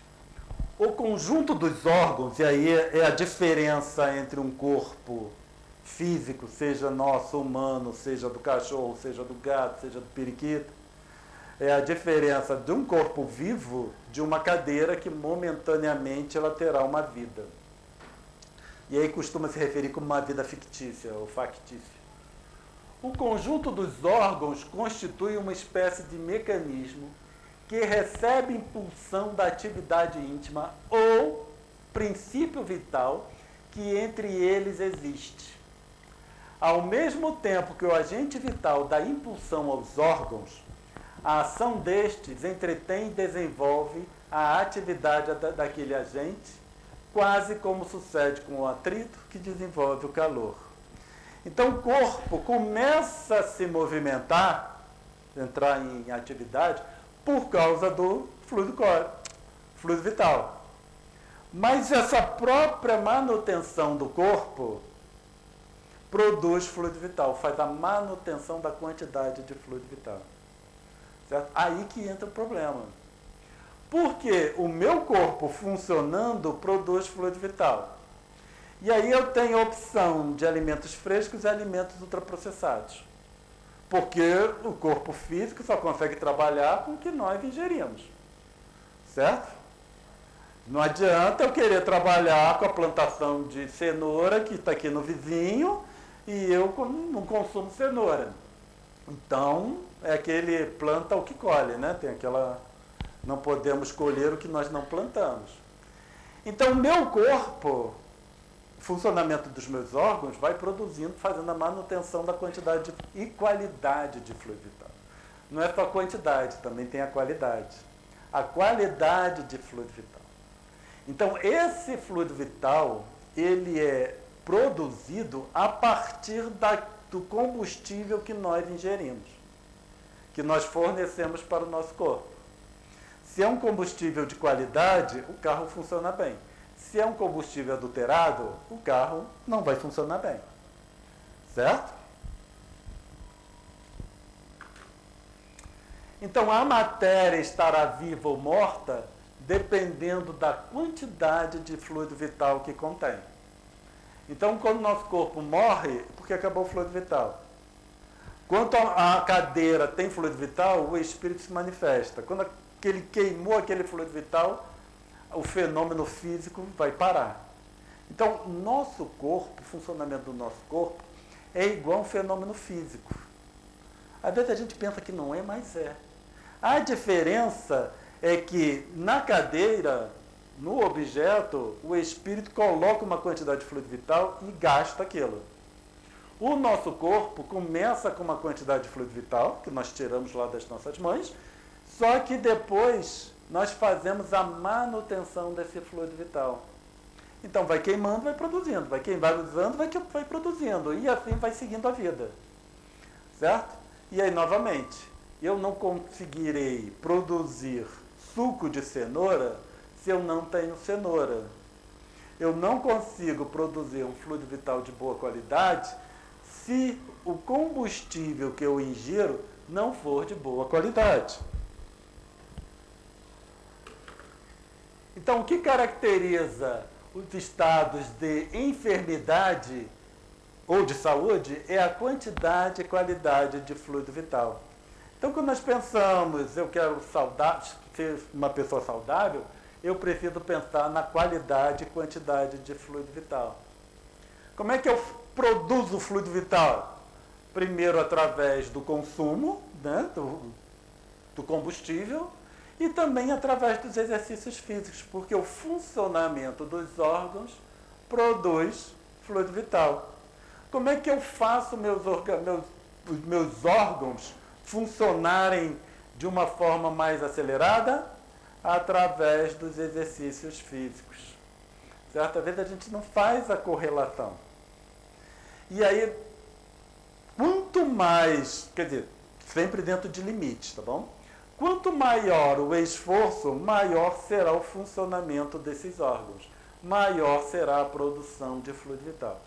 o conjunto dos órgãos, e aí é a diferença entre um corpo físico, seja nosso, humano, seja do cachorro, seja do gato, seja do periquito, é a diferença de um corpo vivo de uma cadeira que momentaneamente ela terá uma vida. E aí costuma se referir como uma vida fictícia ou factícia. O conjunto dos órgãos constitui uma espécie de mecanismo que recebe impulsão da atividade íntima ou princípio vital que entre eles existe. Ao mesmo tempo que o agente vital dá impulsão aos órgãos, a ação destes entretém e desenvolve a atividade daquele agente, quase como sucede com o atrito que desenvolve o calor. Então o corpo começa a se movimentar, entrar em atividade, por causa do fluido vital. Mas essa própria manutenção do corpo produz fluido vital, faz a manutenção da quantidade de fluido vital. Certo? Aí que entra o problema. Porque o meu corpo funcionando produz fluido vital. E aí eu tenho a opção de alimentos frescos e alimentos ultraprocessados. Porque o corpo físico só consegue trabalhar com o que nós ingerimos. Certo? Não adianta eu querer trabalhar com a plantação de cenoura que está aqui no vizinho e eu não consumo cenoura. Então, é aquele planta o que colhe, né? Tem aquela... Não podemos colher o que nós não plantamos. Então, o meu corpo, o funcionamento dos meus órgãos, vai produzindo, fazendo a manutenção da quantidade e qualidade de fluido vital. Não é só a quantidade, também tem a qualidade. A qualidade de fluido vital. Então, esse fluido vital, ele é produzido a partir do combustível que nós ingerimos, que nós fornecemos para o nosso corpo. Se é um combustível de qualidade, o carro funciona bem. Se é um combustível adulterado, o carro não vai funcionar bem. Certo? Então, a matéria estará viva ou morta dependendo da quantidade de fluido vital que contém. Então, quando o nosso corpo morre, porque acabou o fluido vital. Quando a cadeira tem fluido vital, o espírito se manifesta. Quando ele queimou aquele fluido vital, o fenômeno físico vai parar. Então, nosso corpo, o funcionamento do nosso corpo, é igual a um fenômeno físico. Às vezes a gente pensa que não é, mas é. A diferença é que na cadeira, no objeto, o espírito coloca uma quantidade de fluido vital e gasta aquilo. O nosso corpo começa com uma quantidade de fluido vital, que nós tiramos lá das nossas mães, só que depois nós fazemos a manutenção desse fluido vital. Então vai queimando, vai produzindo, vai queimando, vai produzindo, e assim vai seguindo a vida. Certo? E aí, novamente, eu não conseguirei produzir suco de cenoura se eu não tenho cenoura. Eu não consigo produzir um fluido vital de boa qualidade se o combustível que eu ingiro não for de boa qualidade. Então, o que caracteriza os estados de enfermidade ou de saúde é a quantidade e qualidade de fluido vital. Então, quando nós pensamos, eu quero ser uma pessoa saudável, eu preciso pensar na qualidade e quantidade de fluido vital. Como é que eu produzo o fluido vital? Primeiro, através do consumo, né, do combustível, e também através dos exercícios físicos, porque o funcionamento dos órgãos produz fluido vital. Como é que eu faço os meus órgãos funcionarem de uma forma mais acelerada? através dos exercícios físicos. Certa vez a gente não faz a correlação. E aí, quanto mais, quer dizer, sempre dentro de limites, tá bom? Quanto maior o esforço, maior será o funcionamento desses órgãos, maior será a produção de fluido vital.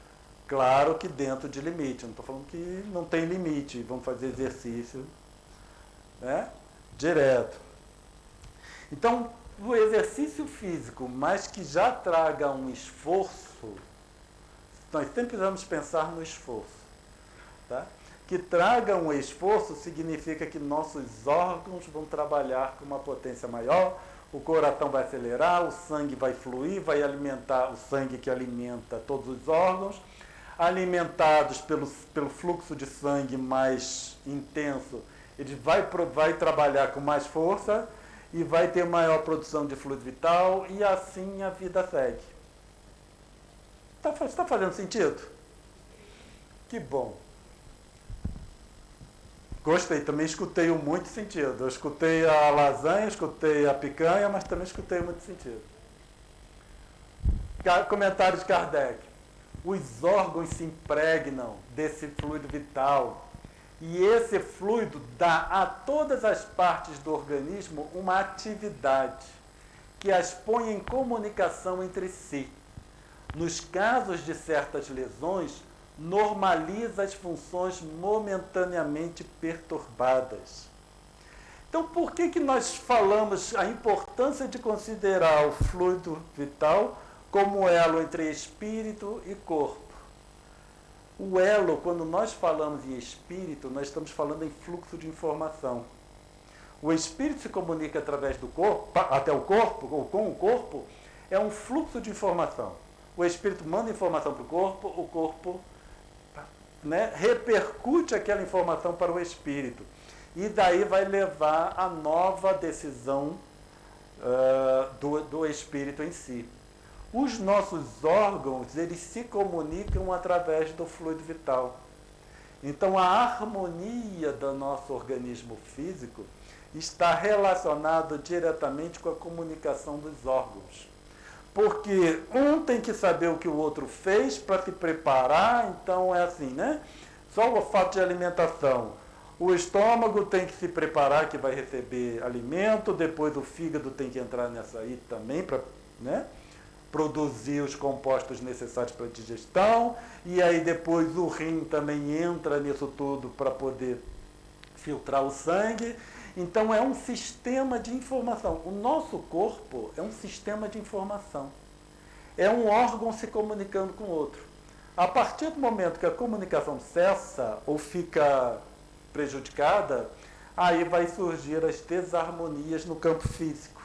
Claro que dentro de limite, não estou falando que não tem limite, vamos fazer exercício, né, direto. Então, o exercício físico, mas que já traga um esforço, nós sempre precisamos pensar no esforço, tá? Que traga um esforço significa que nossos órgãos vão trabalhar com uma potência maior, o coração vai acelerar, o sangue vai fluir, vai alimentar o sangue que alimenta todos os órgãos, alimentados pelo fluxo de sangue mais intenso, ele vai trabalhar com mais força e vai ter maior produção de fluido vital e assim a vida segue. Está fazendo sentido? Que bom. Gostei, também escutei o muito sentido. Eu escutei a lasanha, escutei a picanha, mas também escutei o muito sentido. Comentário de Kardec. Os órgãos se impregnam desse fluido vital e esse fluido dá a todas as partes do organismo uma atividade que as põe em comunicação entre si. Nos casos de certas lesões, normaliza as funções momentaneamente perturbadas. Então, por que nós falamos a importância de considerar o fluido vital como elo entre espírito e corpo? O elo, quando nós falamos em espírito, nós estamos falando em fluxo de informação. O espírito se comunica através do corpo, até o corpo, ou com o corpo, é um fluxo de informação. O espírito manda informação para o corpo, né, repercute aquela informação para o espírito. E daí vai levar a nova decisão do espírito em si. Os nossos órgãos, eles se comunicam através do fluido vital. Então, a harmonia do nosso organismo físico está relacionada diretamente com a comunicação dos órgãos. Porque um tem que saber o que o outro fez para se preparar, então é assim, né? Só o fato de alimentação. O estômago tem que se preparar, que vai receber alimento, depois o fígado tem que entrar nessa aí também para, né, produzir os compostos necessários para a digestão, e aí depois o rim também entra nisso tudo para poder filtrar o sangue. Então é um sistema de informação. O nosso corpo é um sistema de informação. É um órgão se comunicando com o outro. A partir do momento que a comunicação cessa ou fica prejudicada, aí vai surgir as desarmonias no campo físico.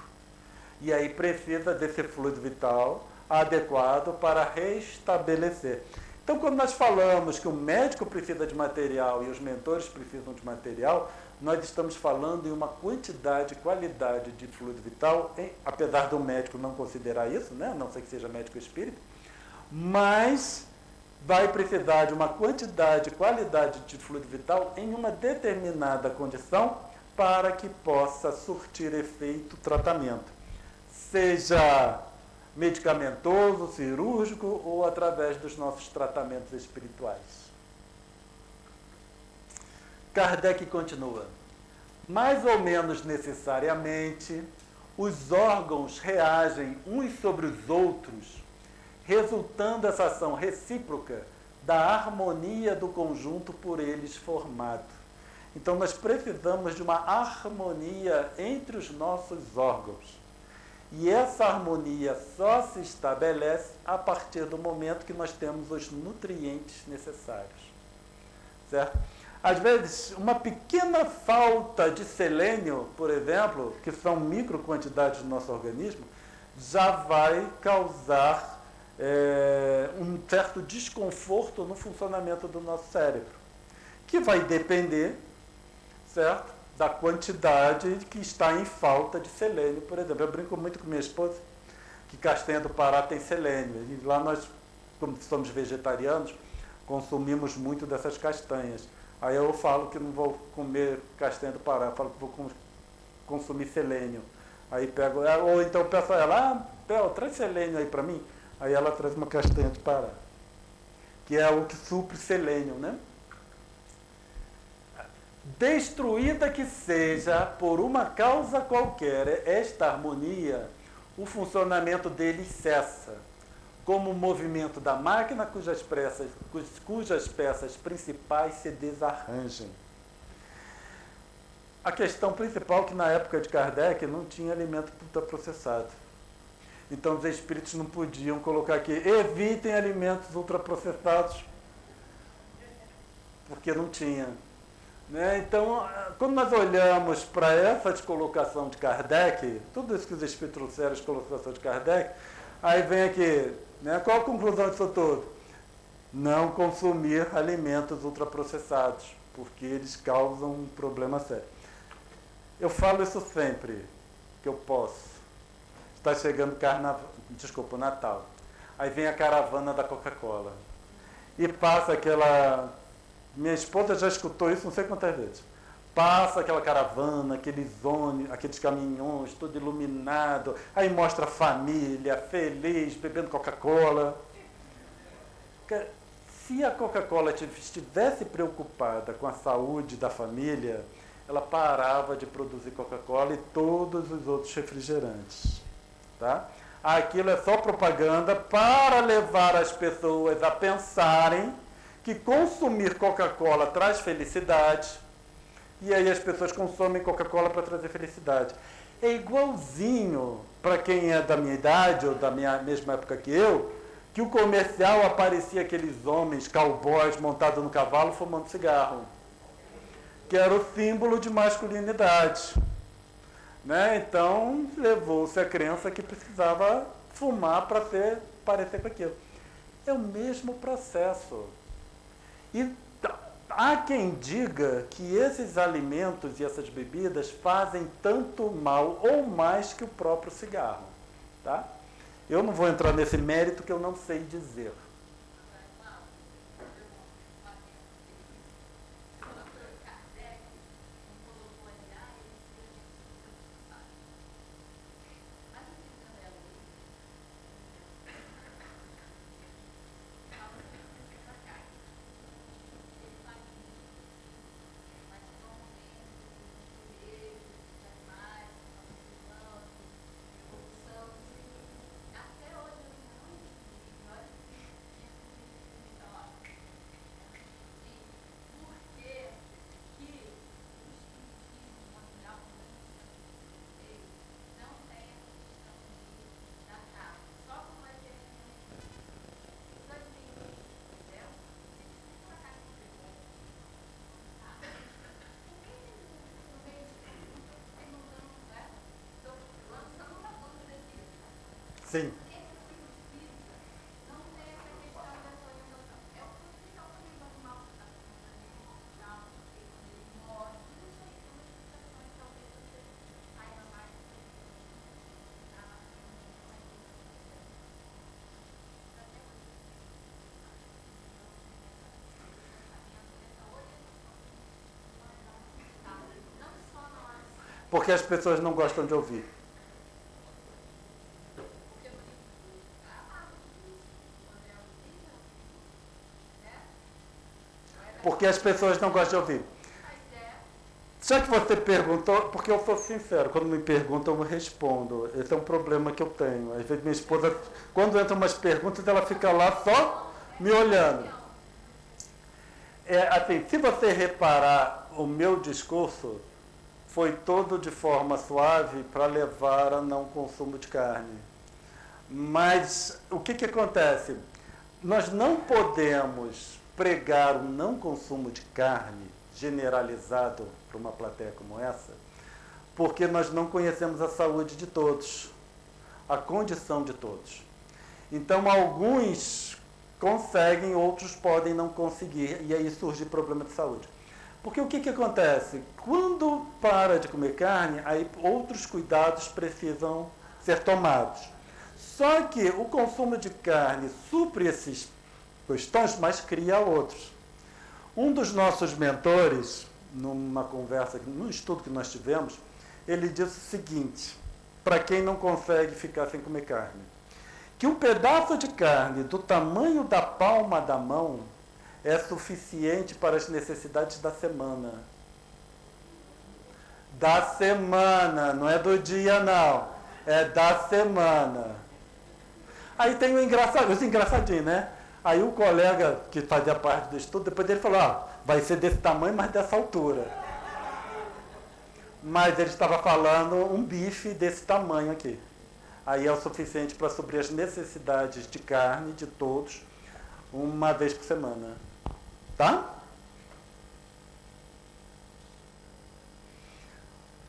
E aí precisa desse fluido vital adequado para restabelecer. Então, quando nós falamos que o médico precisa de material e os mentores precisam de material, nós estamos falando em uma quantidade, qualidade de fluido vital, apesar do médico não considerar isso, né? A não ser que seja médico espírita, mas vai precisar de uma quantidade, qualidade de fluido vital em uma determinada condição para que possa surtir efeito tratamento, seja medicamentoso, cirúrgico ou através dos nossos tratamentos espirituais. Kardec continua. Mais ou menos necessariamente, os órgãos reagem uns sobre os outros, resultando essa ação recíproca da harmonia do conjunto por eles formado. Então, nós precisamos de uma harmonia entre os nossos órgãos. E essa harmonia só se estabelece a partir do momento que nós temos os nutrientes necessários. Certo? Às vezes, uma pequena falta de selênio, por exemplo, que são micro quantidades do nosso organismo, já vai causar um certo desconforto no funcionamento do nosso cérebro, que vai depender, certo, da quantidade que está em falta de selênio, por exemplo. Eu brinco muito com minha esposa, que Castanha do Pará tem selênio, e lá nós, como somos vegetarianos, consumimos muito dessas castanhas. Aí eu falo que não vou comer castanha do Pará, eu falo que vou consumir selênio. Aí pego ela, ou então peço a ela, Bel, traz selênio aí para mim. Aí ela traz uma castanha de Pará, que é o que supre selênio, né? Destruída que seja, por uma causa qualquer, esta harmonia, o funcionamento dele cessa, como o movimento da máquina cujas peças principais se desarranjem. A questão principal é que na época de Kardec não tinha alimento ultraprocessado. Então os espíritos não podiam colocar aqui, evitem alimentos ultraprocessados, porque não tinha. Né? Então, quando nós olhamos para essa descolocação de Kardec, tudo isso que os espíritos trouxeram, a descolocação de Kardec, aí vem aqui, né? Qual a conclusão disso tudo? Não consumir alimentos ultraprocessados, porque eles causam um problema sério. Eu falo isso sempre, que eu posso. Está chegando Natal. Aí vem a caravana da Coca-Cola. E passa aquela... Minha esposa já escutou isso não sei quantas vezes. Passa aquela caravana, aqueles caminhões, todo iluminado. Aí mostra a família feliz, bebendo Coca-Cola. Se a Coca-Cola estivesse preocupada com a saúde da família, ela parava de produzir Coca-Cola e todos os outros refrigerantes. Tá? Aquilo é só propaganda para levar as pessoas a pensarem que consumir Coca-Cola traz felicidade, e aí as pessoas consomem Coca-Cola para trazer felicidade. É igualzinho, para quem é da minha idade, ou da mesma época que o comercial aparecia aqueles homens, cowboys, montados no cavalo, fumando cigarro, que era o símbolo de masculinidade. Né? Então, levou-se a crença que precisava fumar para parecer com aquilo. É o mesmo processo. E há quem diga que esses alimentos e essas bebidas fazem tanto mal ou mais que o próprio cigarro. Tá? Eu não vou entrar nesse mérito que eu não sei dizer. Sim. Porque as pessoas não gostam de ouvir. Porque as pessoas não gostam de ouvir. Já que você perguntou, porque eu sou sincero, quando me perguntam eu respondo. Esse é um problema que eu tenho. Às vezes minha esposa, quando entram umas perguntas, ela fica lá só me olhando. Assim, se você reparar, o meu discurso foi todo de forma suave para levar a não consumo de carne. Mas o que acontece? Nós não podemos pregar o não consumo de carne generalizado para uma plateia como essa, porque nós não conhecemos a saúde de todos, a condição de todos. Então, alguns conseguem, outros podem não conseguir, e aí surge problema de saúde. Porque o que acontece? Quando para de comer carne, aí outros cuidados precisam ser tomados. Só que o consumo de carne supre esses questões, mas cria outros. Um dos nossos mentores, numa conversa, num estudo que nós tivemos, ele disse o seguinte, para quem não consegue ficar sem comer carne. Que um pedaço de carne do tamanho da palma da mão é suficiente para as necessidades da semana. Da semana, não é do dia não, é da semana. Aí tem os engraçadinhos, né? Aí o colega que fazia parte do estudo, depois dele falou, vai ser desse tamanho, mas dessa altura. Mas ele estava falando um bife desse tamanho aqui. Aí é o suficiente para suprir as necessidades de carne de todos, uma vez por semana. Tá?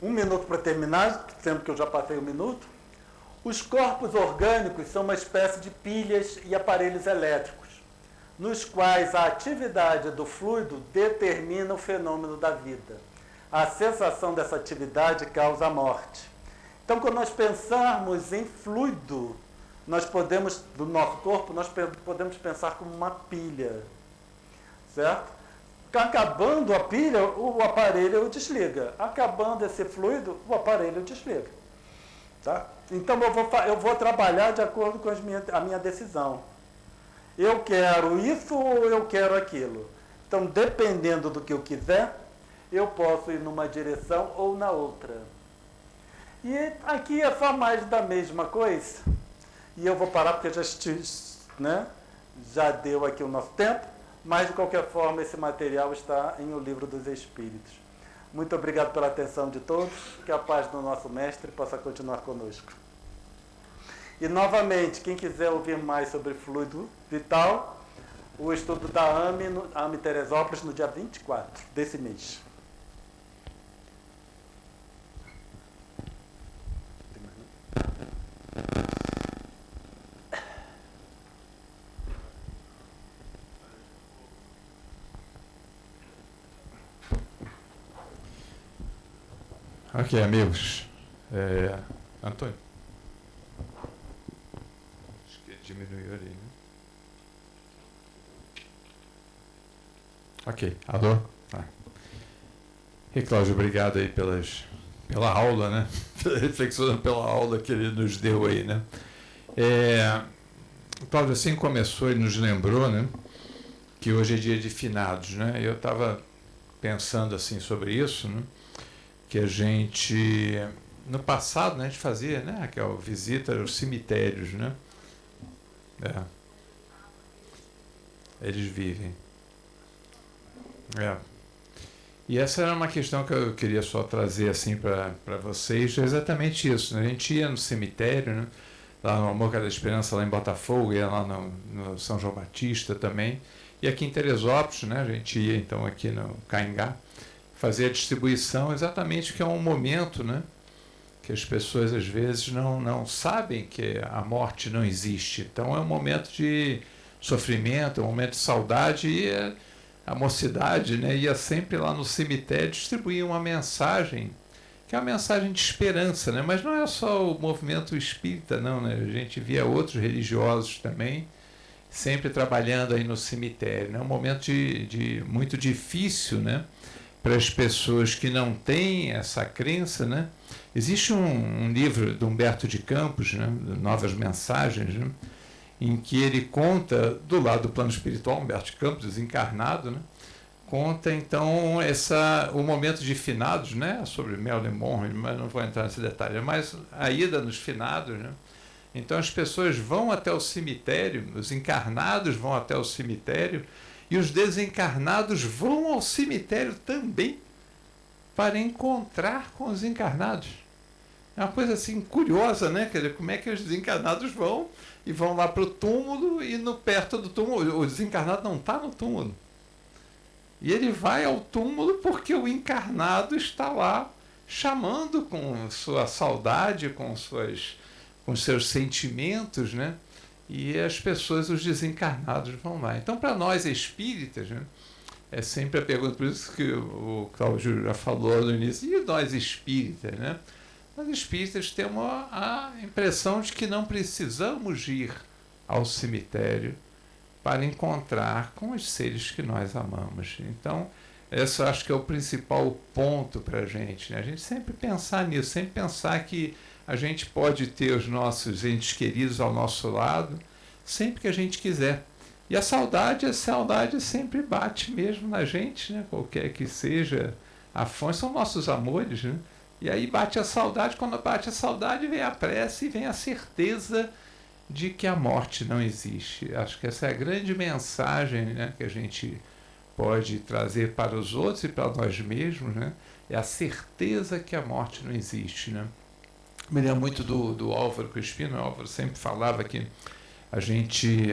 1 minuto para terminar, sendo que eu já passei 1 minuto. Os corpos orgânicos são uma espécie de pilhas e aparelhos elétricos, nos quais a atividade do fluido determina o fenômeno da vida. A cessação dessa atividade causa a morte. Então, quando nós pensarmos em fluido, do nosso corpo, nós podemos pensar como uma pilha, certo? Acabando a pilha, o aparelho desliga. Acabando esse fluido, o aparelho desliga. Tá? Então, eu vou trabalhar de acordo com a minha decisão. Eu quero isso ou eu quero aquilo? Então, dependendo do que eu quiser, eu posso ir numa direção ou na outra. E aqui é só mais da mesma coisa. E eu vou parar porque já deu aqui o nosso tempo. Mas, de qualquer forma, esse material está em O Livro dos Espíritos. Muito obrigado pela atenção de todos. Que a paz do nosso Mestre possa continuar conosco. E, novamente, quem quiser ouvir mais sobre fluido vital, o estudo da AME Teresópolis, no dia 24 desse mês. Ok, amigos. Antônio. Acho que diminuiu ali, né? Ok, alô? E Cláudio, obrigado aí pela aula, né? Reflexionando pela aula que ele nos deu aí, né? Cláudio, assim começou e nos lembrou, né? Que hoje é dia de finados, né? Eu estava pensando assim sobre isso, né? Que a gente, no passado, né, a gente fazia, né, aquela visita aos cemitérios, né? Eles vivem. E essa era uma questão que eu queria só trazer assim para vocês, exatamente isso, né? A gente ia no cemitério, né, lá no Amor da Esperança, lá em Botafogo, ia lá no São João Batista também, e aqui em Teresópolis, né, a gente ia então aqui no Caingá, fazer a distribuição exatamente, que é um momento, né, que as pessoas às vezes não sabem que a morte não existe. Então é um momento de sofrimento, é um momento de saudade, e a mocidade, né, ia sempre lá no cemitério distribuir uma mensagem, que é uma mensagem de esperança, né, mas não é só o movimento espírita, não, né, a gente via outros religiosos também, sempre trabalhando aí no cemitério. É um momento muito difícil, né, para as pessoas que não têm essa crença, né? Existe um livro de Humberto de Campos, né, Novas Mensagens, né, em que ele conta, do lado do plano espiritual, Humberto de Campos, desencarnado, né, conta então o momento de finados, né, sobre Merlin Monroe, mas não vou entrar nesse detalhe, mas a ida nos finados, né? Então as pessoas vão até o cemitério, os encarnados vão até o cemitério, e os desencarnados vão ao cemitério também para encontrar com os encarnados. É uma coisa assim curiosa, né? Quer dizer, como é que os desencarnados vão e vão lá para o túmulo, e perto do túmulo, o desencarnado não está no túmulo. E ele vai ao túmulo porque o encarnado está lá chamando com sua saudade, com seus sentimentos, né? E as pessoas, os desencarnados, vão lá. Então, para nós espíritas, né, é sempre a pergunta, por isso que o Cláudio já falou no início, e nós espíritas, né? Nós espíritas temos a impressão de que não precisamos ir ao cemitério para encontrar com os seres que nós amamos. Então, esse eu acho que é o principal ponto para a gente, né? A gente sempre pensar nisso, sempre pensar que a gente pode ter os nossos entes queridos ao nosso lado sempre que a gente quiser. E a saudade sempre bate mesmo na gente, né? Qualquer que seja a fonte, são nossos amores, né? E aí bate a saudade, quando bate a saudade vem a prece e vem a certeza de que a morte não existe. Acho que essa é a grande mensagem, né, que a gente pode trazer para os outros e para nós mesmos, né? É a certeza que a morte não existe, né? Me lembro muito do Álvaro Crispino. O Álvaro sempre falava que a gente,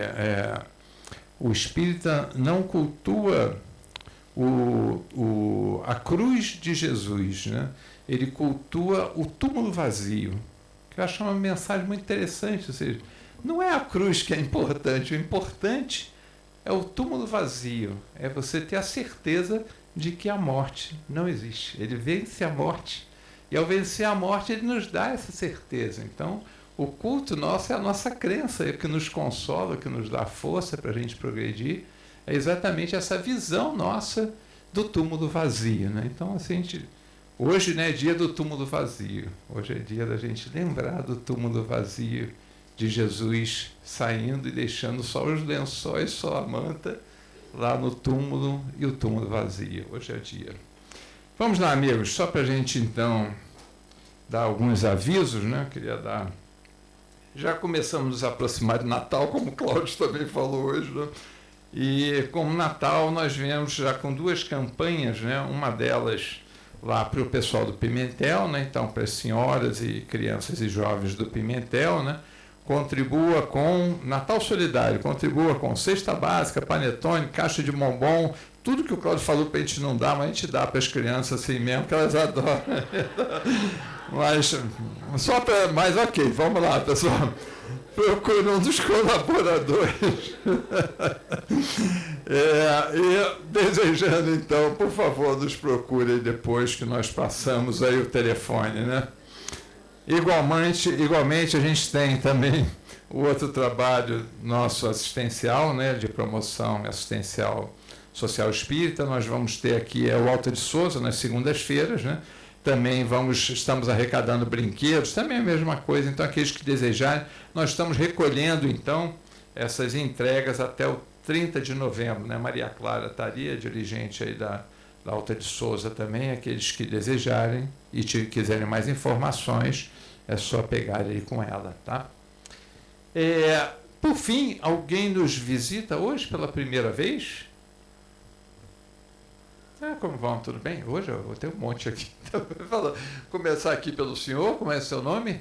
o espírita não cultua a cruz de Jesus, né? Ele cultua o túmulo vazio, que eu acho uma mensagem muito interessante. Ou seja, não é a cruz que é importante, o importante é o túmulo vazio, é você ter a certeza de que a morte não existe. Ele vence a morte, e ao vencer a morte ele nos dá essa certeza. Então, o culto nosso é a nossa crença, é o que nos consola, o que nos dá força para a gente progredir, é exatamente essa visão nossa do túmulo vazio, né? Então, assim, hoje, né, é dia do túmulo vazio. Hoje é dia da gente lembrar do túmulo vazio, de Jesus saindo e deixando só os lençóis, só a manta lá no túmulo, e o túmulo vazio. Hoje é dia. Vamos lá, amigos, só para a gente então dar alguns avisos, né? Eu queria dar. Já começamos a nos aproximar de Natal, como o Cláudio também falou hoje, né? E como Natal nós viemos já com 2 campanhas, né? Uma delas lá para o pessoal do Pimentel, né? Então para as senhoras e crianças e jovens do Pimentel, né? Contribua com Natal Solidário, contribua com cesta básica, panetone, caixa de bombom, tudo que o Cláudio falou para a gente não dar, mas a gente dá para as crianças assim mesmo, que elas adoram. Mas, mas ok, vamos lá, pessoal. Procure um dos colaboradores. E desejando, então, por favor, nos procurem depois que nós passamos aí o telefone, né? Igualmente, a gente tem também o outro trabalho nosso assistencial, né, de promoção assistencial social espírita. Nós vamos ter aqui o Alta de Souza nas segundas-feiras, né? Também estamos arrecadando brinquedos, também a mesma coisa. Então, aqueles que desejarem, nós estamos recolhendo, então, essas entregas até o 30 de novembro, né? Maria Clara estaria, dirigente aí da Alta de Souza também. Aqueles que desejarem e quiserem mais informações, é só pegar aí com ela, tá? Por fim, alguém nos visita hoje pela primeira vez? Como vão? Tudo bem? Hoje eu tenho um monte aqui. Então, vou começar aqui pelo senhor. Como é o seu nome?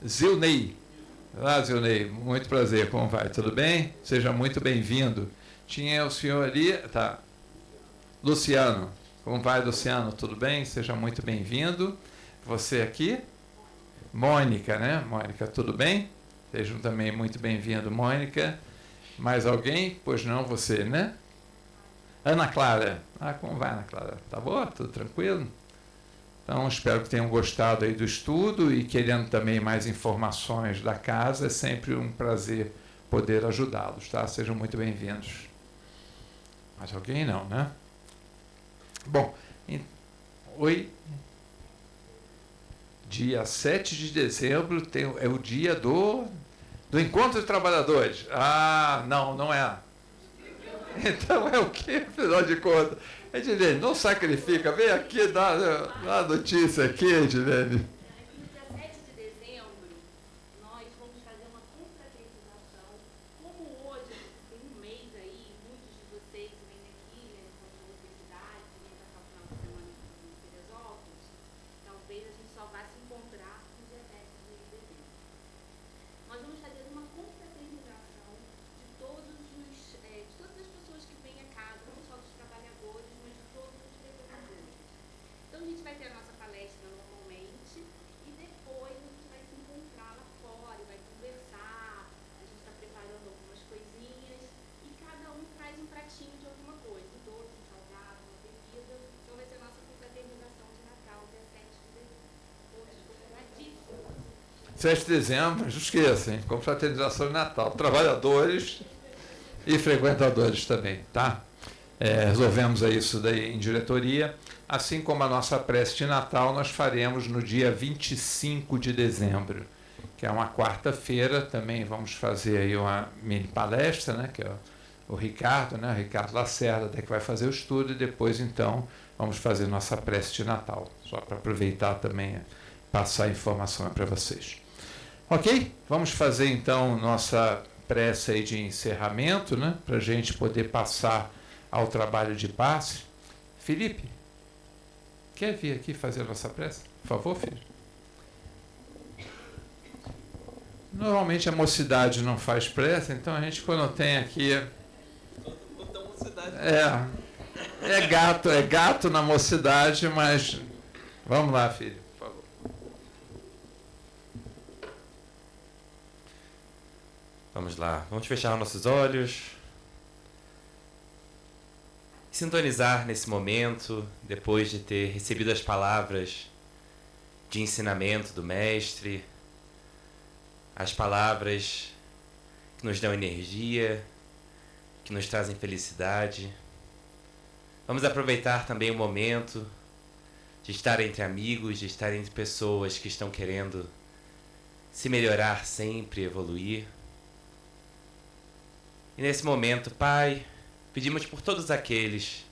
Zilnei. Zilnei, muito prazer. Como vai? Tudo bem? Seja muito bem-vindo. Tinha o senhor ali, tá? Luciano. Como vai, Luciano? Tudo bem? Seja muito bem-vindo. Você aqui? Mônica, né? Mônica, tudo bem? Sejam também muito bem-vindo, Mônica. Mais alguém? Pois não, você, né? Ana Clara. Como vai, Ana Clara? Tá boa? Tudo tranquilo? Então, espero que tenham gostado aí do estudo e querendo também mais informações da casa. É sempre um prazer poder ajudá-los, tá? Sejam muito bem-vindos. Mais alguém? Não, né? Bom, oi. Dia 7 de dezembro é o dia do Encontro de Trabalhadores. Não é. Então é o quê, afinal de contas? Edilene, não sacrifica, vem aqui dar a notícia aqui, Edilene. No dia 7 de dezembro, nós vamos fazer uma confraternização. Como hoje, tem um mês aí, muitos de vocês vêm aqui, né, com a universidade, vêm passar o final de semana aqui em Teresópolis, talvez a gente só vá se encontrar no dia 7 de dezembro. Nós vamos fazer uma confraternização de todas as pessoas que vêm a casa, não só dos trabalhadores, mas de todos os representantes. Então a gente vai ter a nossa palestra normalmente e depois a gente vai se encontrar lá fora e vai conversar. A gente está preparando algumas coisinhas e cada um traz um pratinho de alguma coisa, um doce, um salgado, uma bebida. Então vai ser a nossa confraternização de Natal, dia 7 de dezembro. Todos confirmadíssimos. 7 de dezembro, não esqueça, hein? Confraternização de Natal. Trabalhadores e frequentadores também, tá? resolvemos isso daí em diretoria. Assim como a nossa prece de Natal, nós faremos no dia 25 de dezembro, que é uma quarta-feira. Também vamos fazer aí uma mini palestra, né, que é o Ricardo, né, o Ricardo Lacerda, até que vai fazer o estudo, e depois, então, vamos fazer nossa prece de Natal, só para aproveitar também, passar a informação para vocês. Ok? Vamos fazer, então, nossa prece aí de encerramento, né, para a gente poder passar ao trabalho de passe. Felipe, quer vir aqui fazer a nossa prece? Por favor, filho. Normalmente a mocidade não faz prece, então a gente, quando tem aqui... É gato na mocidade, mas... Vamos lá, filho, por favor. Vamos lá, vamos fechar nossos olhos. Sintonizar nesse momento, depois de ter recebido as palavras de ensinamento do Mestre, as palavras que nos dão energia, que nos trazem felicidade. Vamos aproveitar também o momento de estar entre amigos, de estar entre pessoas que estão querendo se melhorar sempre, evoluir. E nesse momento, Pai, pedimos por todos aqueles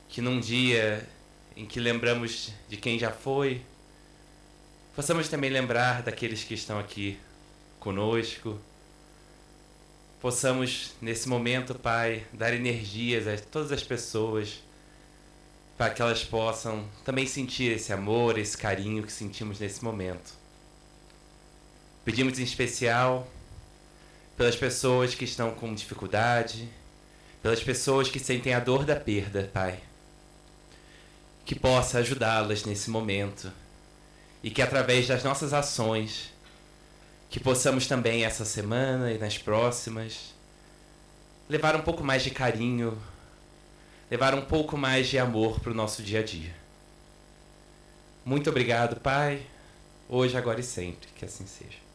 que num dia em que lembramos de quem já foi, possamos também lembrar daqueles que estão aqui conosco. Possamos, nesse momento, Pai, dar energias a todas as pessoas para que elas possam também sentir esse amor, esse carinho que sentimos nesse momento. Pedimos em especial pelas pessoas que estão com dificuldade, pelas pessoas que sentem a dor da perda, Pai. Que possa ajudá-las nesse momento e que através das nossas ações, que possamos também essa semana e nas próximas levar um pouco mais de carinho, levar um pouco mais de amor para o nosso dia a dia. Muito obrigado, Pai, hoje, agora e sempre, que assim seja.